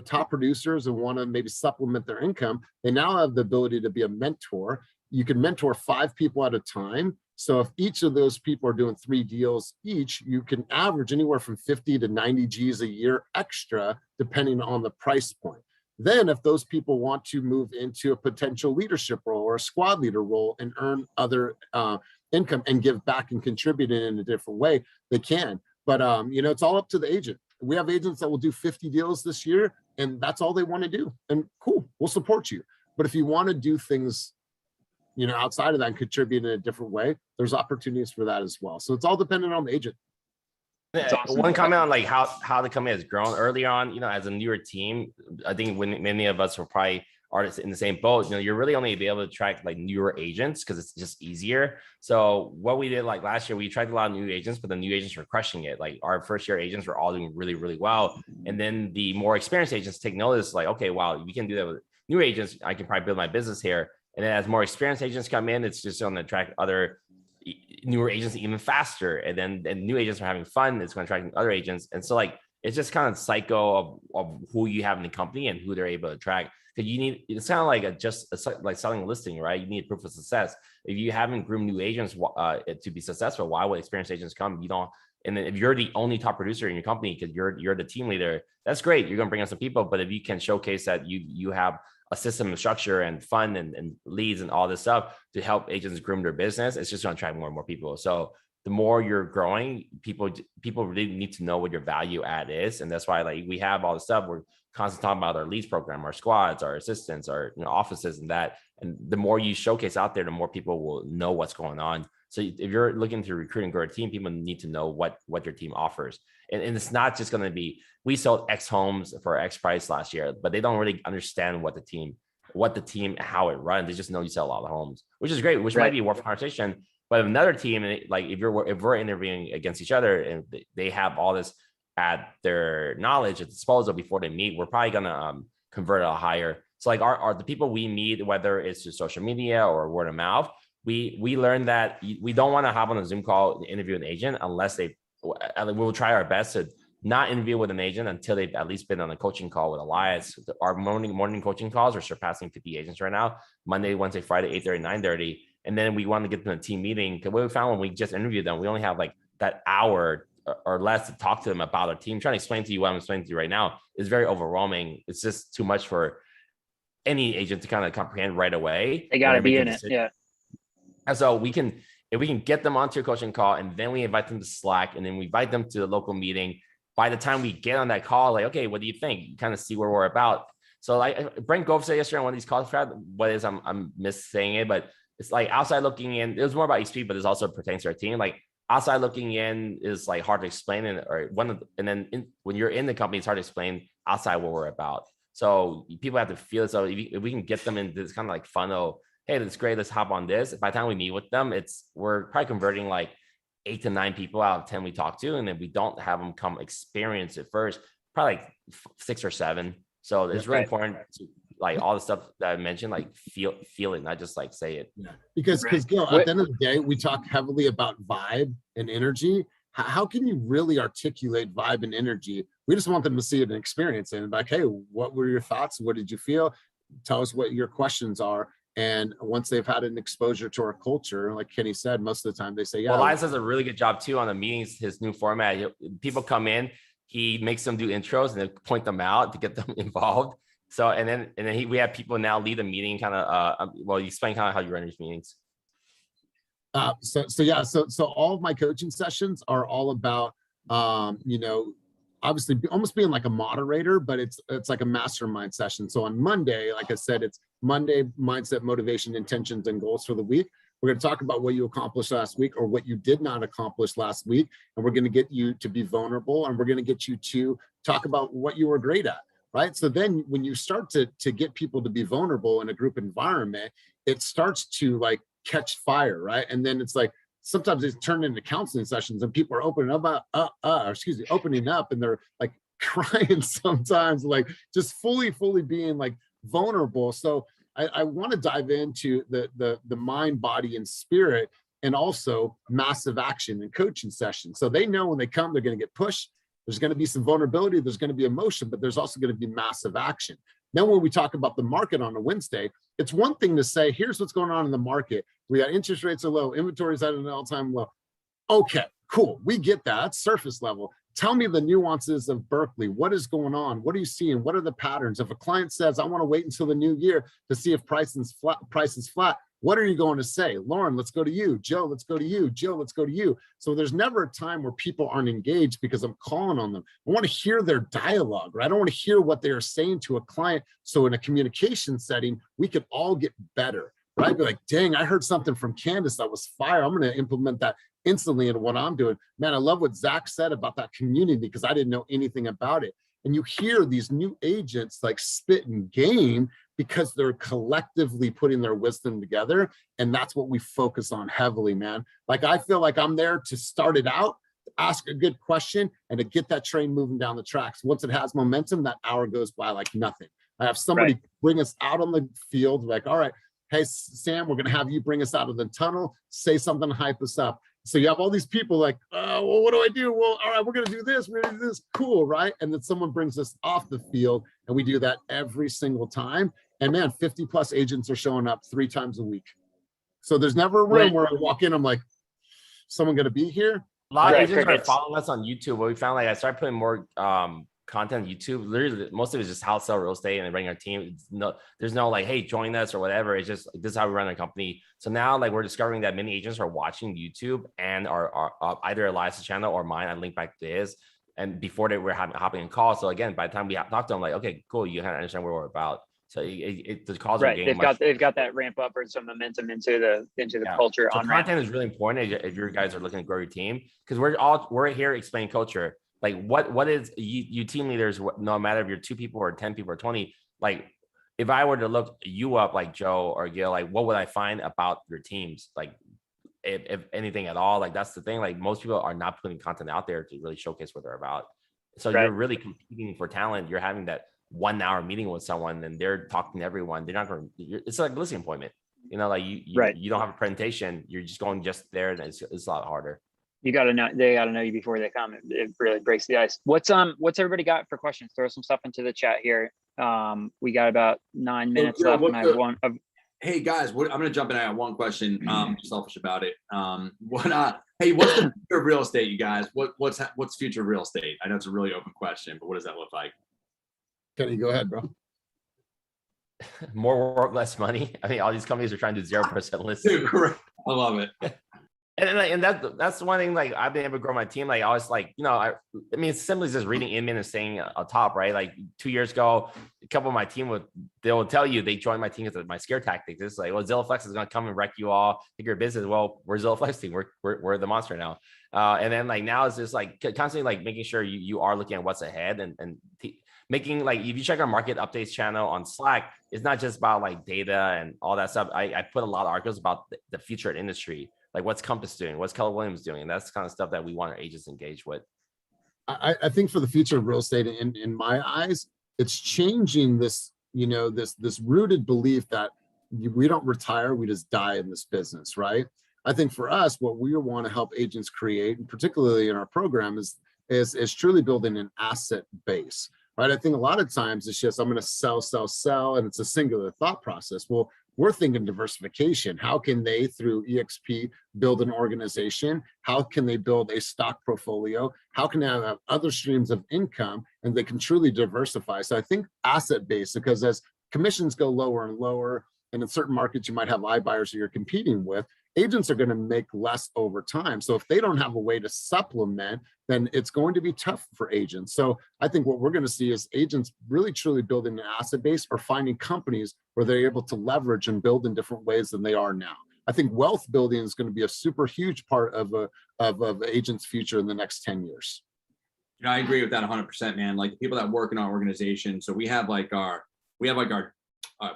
top producers and want to maybe supplement their income, they now have the ability to be a mentor. You can mentor 5 people at a time. So if each of those people are doing 3 deals each, you can average anywhere from 50 to 90 G's a year extra, depending on the price point. Then if those people want to move into a potential leadership role or a squad leader role and earn other income and give back and contribute in a different way, they can. But it's all up to the agent. We have agents that will do 50 deals this year, and that's all they want to do. And cool, we'll support you. But if you want to do things, outside of that and contribute in a different way, there's opportunities for that as well. So it's all dependent on the agent. Awesome. One comment on like how the company has grown early on, as a newer team. I think when many of us were probably artists in the same boat, you're really only be able to attract like newer agents because it's just easier. So what we did like last year, we tried a lot of new agents, but the new agents were crushing it. Like our first year agents were all doing really, really well. And then the more experienced agents take notice, like, okay, wow, we can do that with new agents. I can probably build my business here. And then as more experienced agents come in, it's just going to attract other newer agents even faster. And then new agents are having fun. It's going to attract other agents. And so like, it's just kind of cycle of who you have in the company and who they're able to attract. Because it's kind of like like selling a listing, right? You need proof of success. If you haven't groomed new agents to be successful, why would experienced agents come? You don't. And then if you're the only top producer in your company because you're the team leader, that's great. You're gonna bring in some people. But if you can showcase that you have a system and structure and fun and leads and all this stuff to help agents groom their business, it's just gonna attract more and more people. So the more you're growing, people really need to know what your value add is, and that's why like we have all the stuff. We're constantly talking about our leads program, our squads, our assistants, our offices, and that. And the more you showcase out there, the more people will know what's going on. So if you're looking to recruit and grow a team, people need to know what your team offers. And it's not just going to be we sold X homes for X price last year, but they don't really understand what the team how it runs. They just know you sell a lot of homes, which is great, which might be worth conversation. But if another team, like if we're interviewing against each other and they have all this at their knowledge at disposal before they meet, we're probably gonna convert a higher. So like our the people we meet, whether it's through social media or word of mouth, we learned that we don't want to hop on a Zoom call and interview an agent unless we'll try our best to not interview with an agent until they've at least been on a coaching call with Elias. Our morning coaching calls are surpassing 50 agents right now, Monday, Wednesday, Friday, 8:30, 9:30. And then we want to get them a team meeting. Because what we found when we just interviewed them, we only have like that hour or less to talk to them about our team. Trying to explain to you what I'm explaining to you right now is very overwhelming. It's just too much for any agent to kind of comprehend right away. They got to be in it. Yeah. And so if we can get them onto your coaching call, and then we invite them to Slack, and then we invite them to the local meeting. By the time we get on that call, like, okay, what do you think? You kind of see where we're about. So like Brent Gove said yesterday on one of these calls, what is, I'm missaying it, but it's like outside looking in. It was more about EXP, but it's also pertains to our team. Like outside looking in is like hard to explain, when you're in the company, it's hard to explain outside what we're about. So people have to feel it. So if we can get them into this kind of like funnel, hey, that's great, let's hop on this. By the time we meet with them, we're probably converting like 8 to 9 people out of 10 we talk to, and then we don't have them come experience it first, probably like 6 or 7. So it's really important to like all the stuff that I mentioned, like feel it, not just like say it. Yeah. Because Gil, at the end of the day, we talk heavily about vibe and energy. How can you really articulate vibe and energy? We just want them to see it and experience it. And like, hey, what were your thoughts? What did you feel? Tell us what your questions are. And once they've had an exposure to our culture, like Kenny said, most of the time they say, yeah. Well, Elias does a really good job too on the meetings, his new format. People come in, he makes them do intros and then point them out to get them involved. So, and then we have people now lead the meeting kind of, well, you explain kind of how you run your meetings. So all of my coaching sessions are all about, obviously almost being like a moderator, but it's like a mastermind session. So on Monday, like I said, it's Monday mindset, motivation, intentions, and goals for the week. We're going to talk about what you accomplished last week or what you did not accomplish last week. And we're going to get you to be vulnerable, and we're going to get you to talk about what you were great at, right? So then when you start to get people to be vulnerable in a group environment, it starts to like catch fire, right? And then it's like, sometimes it's turned into counseling sessions and people are opening up and they're like crying sometimes, like just fully being like vulnerable. So I want to dive into the mind, body, and spirit, and also massive action and coaching sessions. So they know when they come, they're going to get pushed. There's going to be some vulnerability. There's going to be emotion, but there's also going to be massive action. Then when we talk about the market on a Wednesday, it's one thing to say, here's what's going on in the market. We got interest rates are low, inventory's at an all-time low. Okay, cool. We get that. That's surface level. Tell me the nuances of Berkeley. What is going on? What are you seeing? What are the patterns? If a client says, I want to wait until the new year to see if price is flat, what are you going to say? Lauren, let's go to you. Joe, let's go to you. Joe, let's go to you. So there's never a time where people aren't engaged because I'm calling on them. I want to hear their dialogue, right? I don't want to hear what they are saying to a client. So in a communication setting, we can all get better, right? Be like, dang, I heard something from Candace that was fire. I'm going to implement that instantly into what I'm doing. Man, I love what Zach said about that community because I didn't know anything about it. And you hear these new agents like spit and game because they're collectively putting their wisdom together. And that's what we focus on heavily, man. Like, I feel like I'm there to start it out, ask a good question, and to get that train moving down the tracks. Once it has momentum, that hour goes by like nothing. I have somebody bring us out on the field, like, all right, hey, Sam, we're going to have you bring us out of the tunnel, say something to hype us up. So you have all these people like, well, what do I do? Well, all right, we're going to do this. We're going to do this. Cool, right? And then someone brings us off the field, and we do that every single time. And man, 50 plus agents are showing up 3 times a week. So there's never a room where I walk in, I'm like, someone going to be here? A lot of agents are following us on YouTube. What we found, like, I started putting more content on YouTube. Literally, most of it is just how to sell real estate and running our team. There's no like, hey, join us or whatever. It's just this is how we run our company. So now, like, we're discovering that many agents are watching YouTube and are either Elias' channel or mine. I link back to his. And before they were hopping in calls. So again, by the time we talk to them, like, okay, cool, you kind of understand where we're about. So the calls are getting they've got that ramp up or some momentum into the culture. So content is really important if you guys are looking to grow your team, because we're here explaining culture. Like what is you team leaders, no matter if you're 2 people or 10 people or 20, like if I were to look you up like Joe or Gil, like what would I find about your teams? Like if anything at all, like that's the thing. Like most people are not putting content out there to really showcase what they're about. So you're really competing for talent. You're having that 1 hour meeting with someone and they're talking to everyone. They're not going to, it's like a listing appointment, like you don't have a presentation. You're just going just there, and it's a lot harder. You got to know, they got to know you before they come. It really breaks the ice. What's everybody got for questions? Throw some stuff into the chat here. We got about 9 minutes left. And I have one. Hey guys, I'm gonna jump in. I got one question. Selfish about it. Hey, what's the future of real estate, you guys? What's the future of real estate? I know it's a really open question, but what does that look like? Kenny, go ahead, bro. More work, less money. I mean, all these companies are trying to do 0% listing. Dude, correct. I love it. And that's one thing, like I've been able to grow my team. Like I was like, I mean, it's simply just reading admin and staying atop, right? Like 2 years ago, a couple of my team they will tell you they joined my team because of my scare tactics. It's like, well, Zillowflex is going to come and wreck you all, take your business. Well, we're Zillowflex team. We're the monster now. And then like now it's just like constantly like making sure you are looking at what's ahead and making, like, if you check our market updates channel on Slack, it's not just about like data and all that stuff. I put a lot of articles about the future of industry. Like what's Compass doing? What's Keller Williams doing? And that's the kind of stuff that we want our agents engaged with. I think for the future of real estate, in my eyes, it's changing this, this rooted belief that we don't retire, we just die in this business, right? I think for us, what we want to help agents create, and particularly in our program, is truly building an asset base, right? I think a lot of times it's just, I'm going to sell, and it's a singular thought process. Well, we're thinking diversification. How can they, through EXP, build an organization? How can they build a stock portfolio? How can they have other streams of income, and they can truly diversify? So I think asset based, because as commissions go lower and lower, and in certain markets you might have iBuyers who you're competing with, agents are going to make less over time. So if they don't have a way to supplement, then it's going to be tough for agents. So I think what we're going to see is agents really truly building an asset base, or finding companies where they're able to leverage and build in different ways than they are now. I think wealth building is going to be a super huge part of agents' future in the next 10 years. I agree with that 100%, man. Like the people that work in our organization. So we have our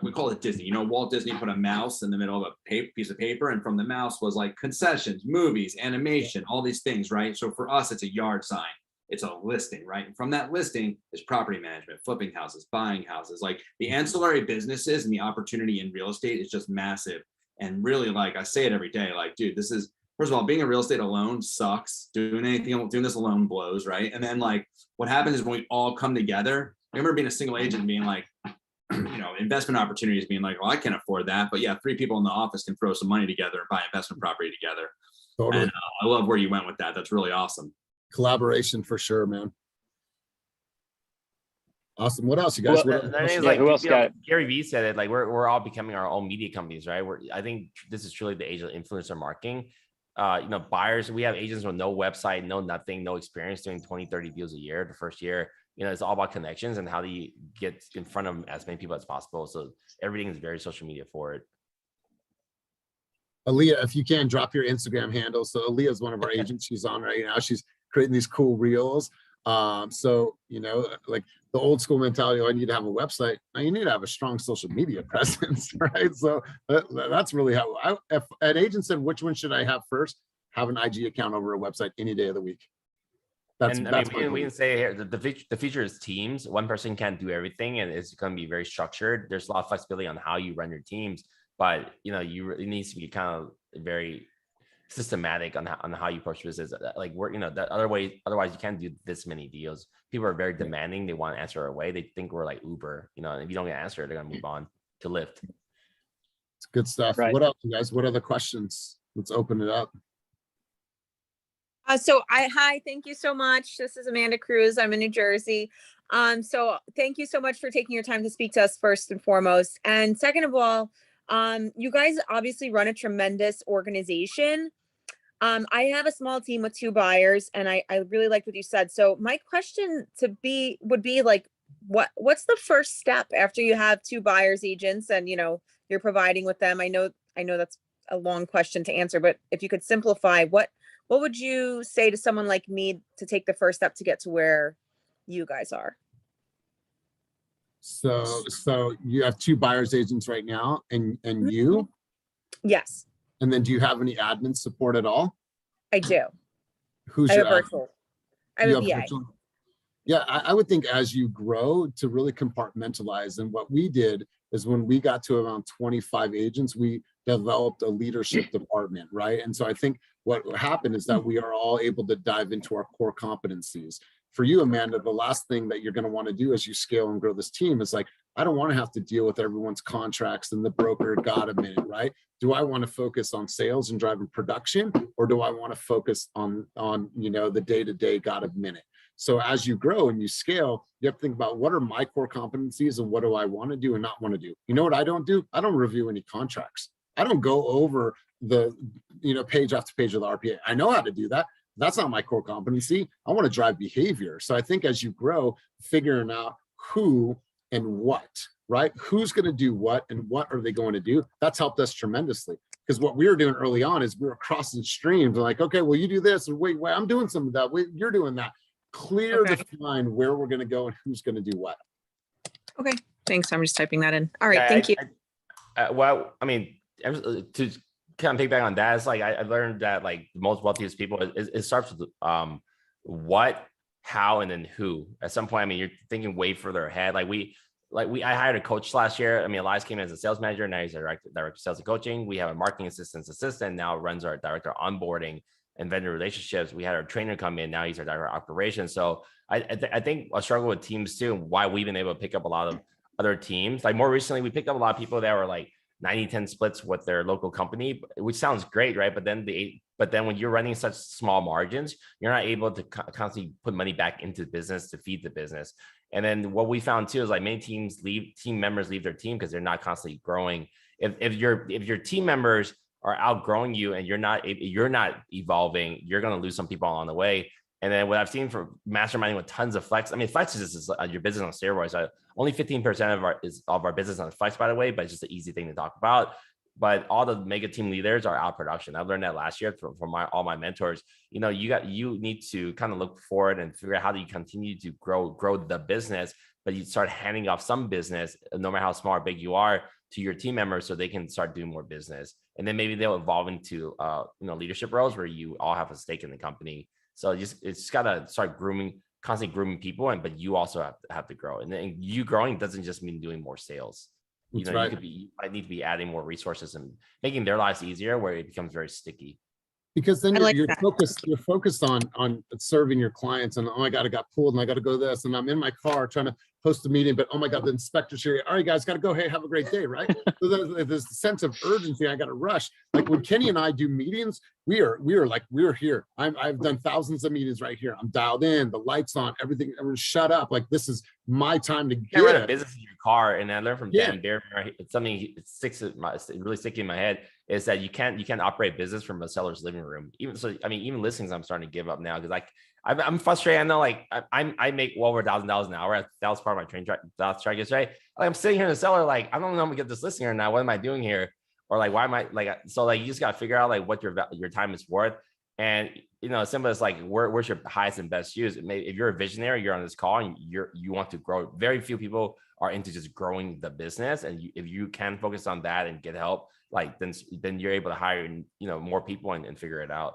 we call it Disney. Walt Disney put a mouse in the middle of a piece of paper, and from the mouse was like concessions, movies, animation, all these things, right? So for us, it's a yard sign. It's a listing, right? And from that listing is property management, flipping houses, buying houses. Like the ancillary businesses and the opportunity in real estate is just massive. And really, like I say it every day, like, dude, this is, first of all, being in real estate alone sucks. Doing this alone blows, right? And then like what happens is when we all come together, I remember being a single agent and being like, investment opportunities being like, well, I can't afford that. But yeah, 3 people in the office can throw some money together and buy investment property together. Totally. And I love where you went with that. That's really awesome. Collaboration for sure, man. Awesome. What else, you guys? Who else got? Gary Vee said it. Like we're all becoming our own media companies, right? I think this is truly the age of influencer marketing. Buyers, we have agents with no website, no nothing, no experience, doing 20, 30 deals a year. The first year, it's all about connections and how do you get in front of as many people as possible. So everything is very social media for it. Aaliyah, if you can, drop your Instagram handle. So Aaliyah is one of our agents. She's on right now. She's creating these cool reels. So, like the old school mentality, I need to have a website. Now you need to have a strong social media presence, right? So that's really how if an agent said, which one should I have first? Have an IG account over a website any day of the week. We can say here the feature is teams. One person can't do everything, and it's going to be very structured. There's a lot of flexibility on how you run your teams, but it needs to be kind of very systematic on how you approach business. Like otherwise you can't do this many deals. People are very demanding. They want to answer our way. They think we're like Uber, and if you don't get an answer, they're going to move on to Lyft. It's good stuff. Right. What else, you guys? What other questions? Let's open it up. Hi, thank you so much. This is Amanda Cruz. I'm in New Jersey. So thank you so much for taking your time to speak to us first and foremost. And second of all, you guys obviously run a tremendous organization. I have a small team with 2 buyers, and I really liked what you said. So my question would be like, what's the first step after you have 2 buyers agents and you're providing with them? I know that's a long question to answer, but if you could simplify, what would you say to someone like me to take the first step to get to where you guys are? So you have 2 buyers agents right now, and you? Yes. And then do you have any admin support at all? I do. Who's your virtual? I have a VA. Yeah, I would think as you grow to really compartmentalize. And what we did is when we got to around 25 agents, we developed a leadership department, right? And so I think what happened is that we are all able to dive into our core competencies. for you, Amanda, the last thing that you're going to want to do as you scale and grow this team is like, I don't want to have to deal with everyone's contracts and the broker got a minute, right? Do I want to focus on sales and driving production, or do I want to focus on the day-to-day got a minute? So as you grow and you scale, you have to think about what are my core competencies and what do I want to do and not want to do. You know what I don't do? I don't review any contracts. I don't go over the page after page of the RPA. I know how to do that. That's not my core competency. I want to drive behavior. So I think as you grow, figuring out who and what, right? Who's going to do what and what are they going to do? That's helped us tremendously. Because what we were doing early on is we were crossing streams like, okay, well, you do this and wait, I'm doing some of that. Wait, you're doing that. Clear, define where we're going to go and who's going to do what. Okay, thanks. I'm just typing that in. All right, thank you. Well, I mean, to kind of piggyback on that, it's like I learned that like the most wealthiest people, it starts with what, how, and then who. At some point, I mean, you're thinking way further ahead. I hired a coach last year. I mean, Elias came in as a sales manager. Now he's a director of sales and coaching. We have a marketing assistant now runs our director of onboarding and vendor relationships. We had our trainer come in. Now he's our director of operations. So I think I struggle with teams too. Why we've been able to pick up a lot of other teams. Like more recently, we picked up a lot of people that were like 90-10 splits with their local company, which sounds great, right? But then when you're running such small margins, you're not able to constantly put money back into the business to feed the business. And then what we found too is like many team members leave their team because they're not constantly growing. If your team members are outgrowing you and you're not evolving, you're going to lose some people along the way. And then what I've seen from masterminding with tons of flex, I mean, flex is just your business on steroids. Only 15% of our business on flex, by the way, but it's just an easy thing to talk about. But all the mega team leaders are out production. I learned that last year from all my mentors. You need to kind of look forward and figure out how do you continue to grow the business, but you start handing off some business, no matter how small or big you are, to your team members so they can start doing more business. And then maybe they'll evolve into leadership roles where you all have a stake in the company. So it's just gotta start constantly grooming people, but you also have to grow. And then you growing doesn't just mean doing more sales. You might need to be adding more resources and making their lives easier where it becomes very sticky. Because then you're focused on serving your clients and, oh my God, I got pulled and I got to go this and I'm in my car trying to host a meeting, but oh my God, the inspector's here. All right, guys, got to go. Hey, have a great day, right? So there's a sense of urgency. I got to rush. Like when Kenny and I do meetings, we're here. I've done thousands of meetings right here. I'm dialed in, the lights on, everything. Everyone's shut up. Like this is my time to get. You run a business in your car, and I learned from Dan Bear. It's something really sticking in my head is that you can't operate business from a seller's living room. Even listings, I'm starting to give up now because I'm frustrated. I know I make well over $1,000 an hour. That was part of my train track yesterday. Like I'm sitting here in the seller, like I don't know I'm gonna get this listing or not. What am I doing here? Or like why am I you just gotta figure out like what your time is worth. And simple as like where's your highest and best use. If you're a visionary, you're on this call and you want to grow. Very few people are into just growing the business, and if you can focus on that and get help, like then you're able to hire more people and figure it out.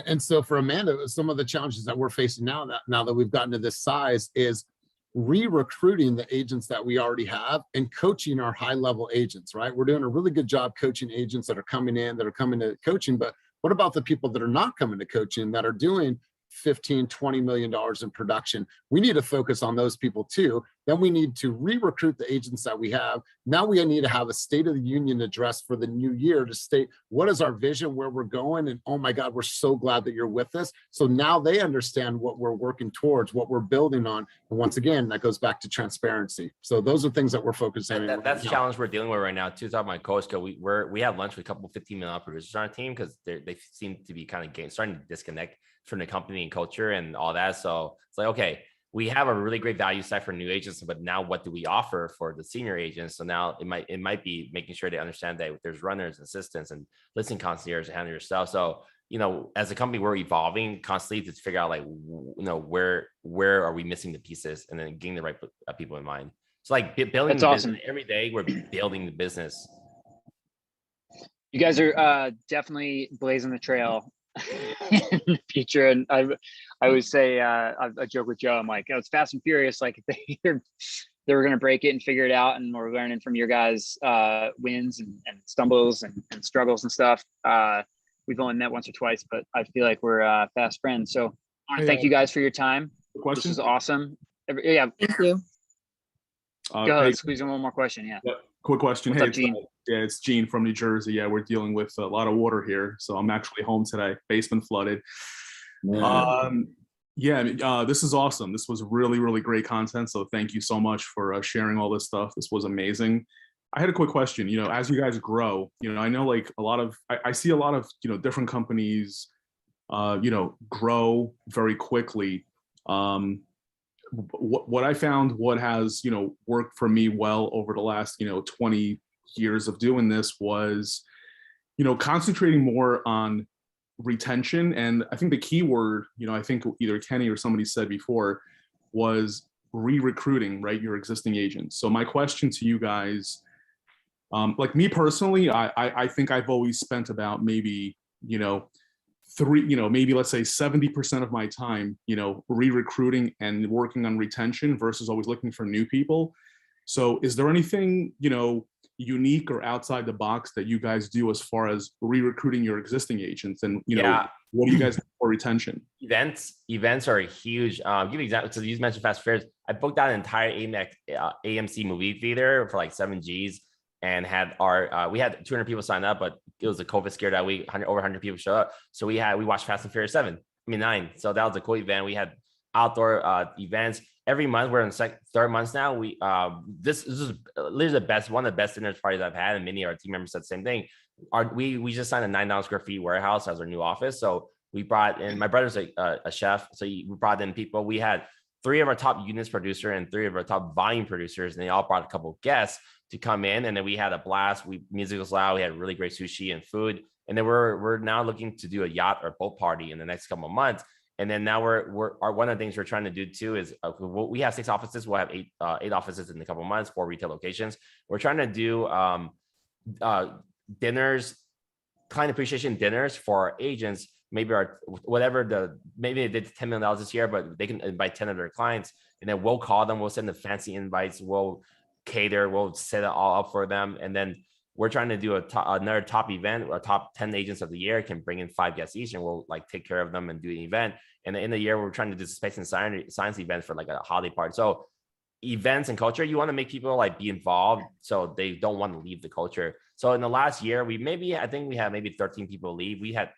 And so for Amanda, some of the challenges that we're facing now that we've gotten to this size is re-recruiting the agents that we already have and coaching our high-level agents, right? We're doing a really good job coaching agents that are coming to coaching, but what about the people that are not coming to coaching that are doing $15-20 million in production? We need to focus on those people too. Then we need to re-recruit the agents that we have. Now we need to have a State of the Union address for the new year to state what is our vision, where we're going, and oh my God, we're so glad that you're with us. So now they understand what we're working towards, what we're building on. And once again, that goes back to transparency. So those are things that we're focusing on. That's the challenge we're dealing with right now. To talk about my coach, we have lunch with a couple of $15 million producers on our team because they seem to be kind of starting to disconnect from the company and culture and all that. So it's like, okay, we have a really great value set for new agents, but now what do we offer for the senior agents? So now it might be making sure they understand that there's runners, assistants, and listing concierge to handle your stuff. So, as a company, we're evolving constantly to figure out where are we missing the pieces and then getting the right people in mind. It's like building the business. Every day we're building the business. You guys are definitely blazing the trail in the future. And I always say, I joke with Joe, I'm like, it's Fast and Furious. Like they were going to break it and figure it out. And we're learning from your guys' wins and stumbles and struggles and stuff. We've only met once or twice, but I feel like we're fast friends. So I want to thank you guys for your time. This Question. is awesome. Yeah, Thank you. go ahead. Hey, Squeeze in one more question. Yeah. quick question. What's Hey, up, Gene? it's Gene from New Jersey. Yeah, we're dealing with a lot of water here, so I'm actually home today. Basement flooded. This is awesome. This was really, really great content. So thank you so much for sharing all this stuff. This was amazing. I had a quick question. As you guys grow, I know like I see a lot of, different companies, grow very quickly. What I found, what has, worked for me well over the last, 20 years of doing this was, concentrating more on retention. And I think the key word, I think either Kenny or somebody said before, was re-recruiting, right? Your existing agents. So my question to you guys, like me personally, I think I've always spent about maybe, maybe let's say 70% of my time, re-recruiting and working on retention versus always looking for new people. So is there anything, unique or outside the box that you guys do as far as re-recruiting your existing agents? And, what do you guys do for retention? Events are huge. Give an example. So you mentioned Fast Fairs. I booked out an entire AMC movie theater for like 7 Gs and had we had 200 people sign up, but it was a COVID scare that week. Over 100 people showed up. So we watched Fast and Furious 9. So that was a cool event. We had outdoor events every month. We're in the third month now. This is literally one of the best dinners parties I've had, and many of our team members said the same thing. We just signed a 9,000 square feet warehouse as our new office. So we brought in, my brother's a chef, so we brought in people. We had 3 of our top units producer and 3 of our top volume producers, and they all brought a couple of guests to come in, and then we had a blast. Music was loud. We had really great sushi and food, and then we're now looking to do a yacht or boat party in the next couple of months. And then now one of the things we're trying to do too is we have 6 offices. We'll have 8 offices in a couple of months, 4 retail locations. We're trying to do dinners, client appreciation dinners for our agents. Maybe maybe they did $10 million this year, but they can invite 10 of their clients, and then we'll call them. We'll send the fancy invites. We'll cater. We'll set it all up for them, and then we're trying to do another top event. Our top 10 agents of the year can bring in 5 guests each, and we'll like take care of them and do an event. And in the year, we're trying to do space and science events for like a holiday party. So events and culture, you want to make people like be involved so they don't want to leave the culture. So in the last year, I think we had maybe 13 people leave. We had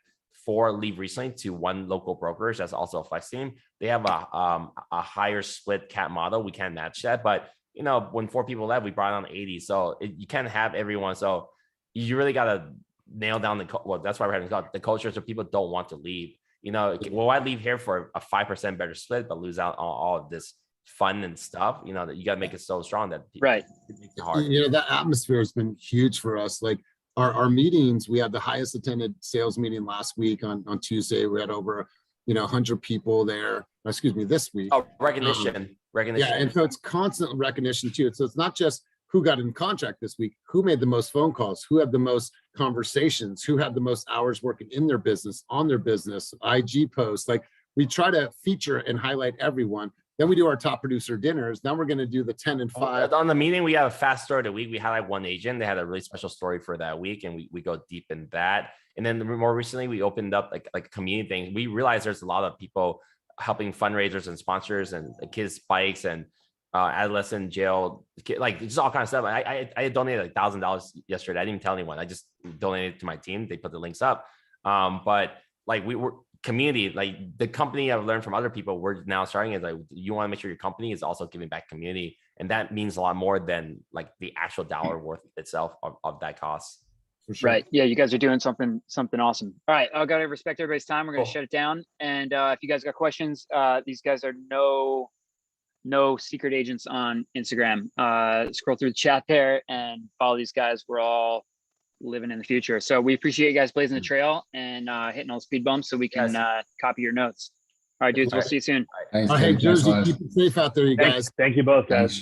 4 leave recently to 1 local brokerage that's also a flex team. They have a higher split cap model. We can't match that, but when 4 people left, we brought on 80. So you can't have everyone. So you really got to nail down that's why we're having the culture, so people don't want to leave. I leave here for a 5% better split, but lose out on all of this fun and stuff, that you got to make it so strong that right. It makes it hard. That atmosphere has been huge for us. Like our meetings, we had the highest attended sales meeting last week on Tuesday. We had over 100 people there. Excuse me, this week. Oh, recognition. Yeah, and so it's constant recognition too. So it's not just who got in contract this week, who made the most phone calls, who had the most conversations, who had the most hours working in their business, on their business, IG posts. Like we try to feature and highlight everyone. Then we do our top producer dinners. Now we're going to do the 10 and 5. On the meeting, we have a fast story of the week. We highlight one agent. They had a really special story for that week, and we go deep in that. And then more recently, we opened up like a community thing. We realized there's a lot of people helping fundraisers and sponsors and kids' bikes and adolescent jail, like just all kinds of stuff. I donated like $1,000 yesterday. I didn't even tell anyone. I just donated to my team. They put the links up. But like we were community, like the company I've learned from other people, we're now starting is like, you want to make sure your company is also giving back community. And that means a lot more than like the actual dollar worth itself of that cost. For sure. Right. Yeah, you guys are doing something awesome. All right, I gotta respect everybody's time. We're gonna shut it down. And if you guys got questions, these guys are no secret agents on Instagram. Scroll through the chat there and follow these guys. We're all living in the future. So we appreciate you guys blazing the trail and hitting all the speed bumps so we can copy your notes. All right, dudes, we'll see you soon. Hey, Jersey, keep it safe out there, you guys. Thank you both, guys.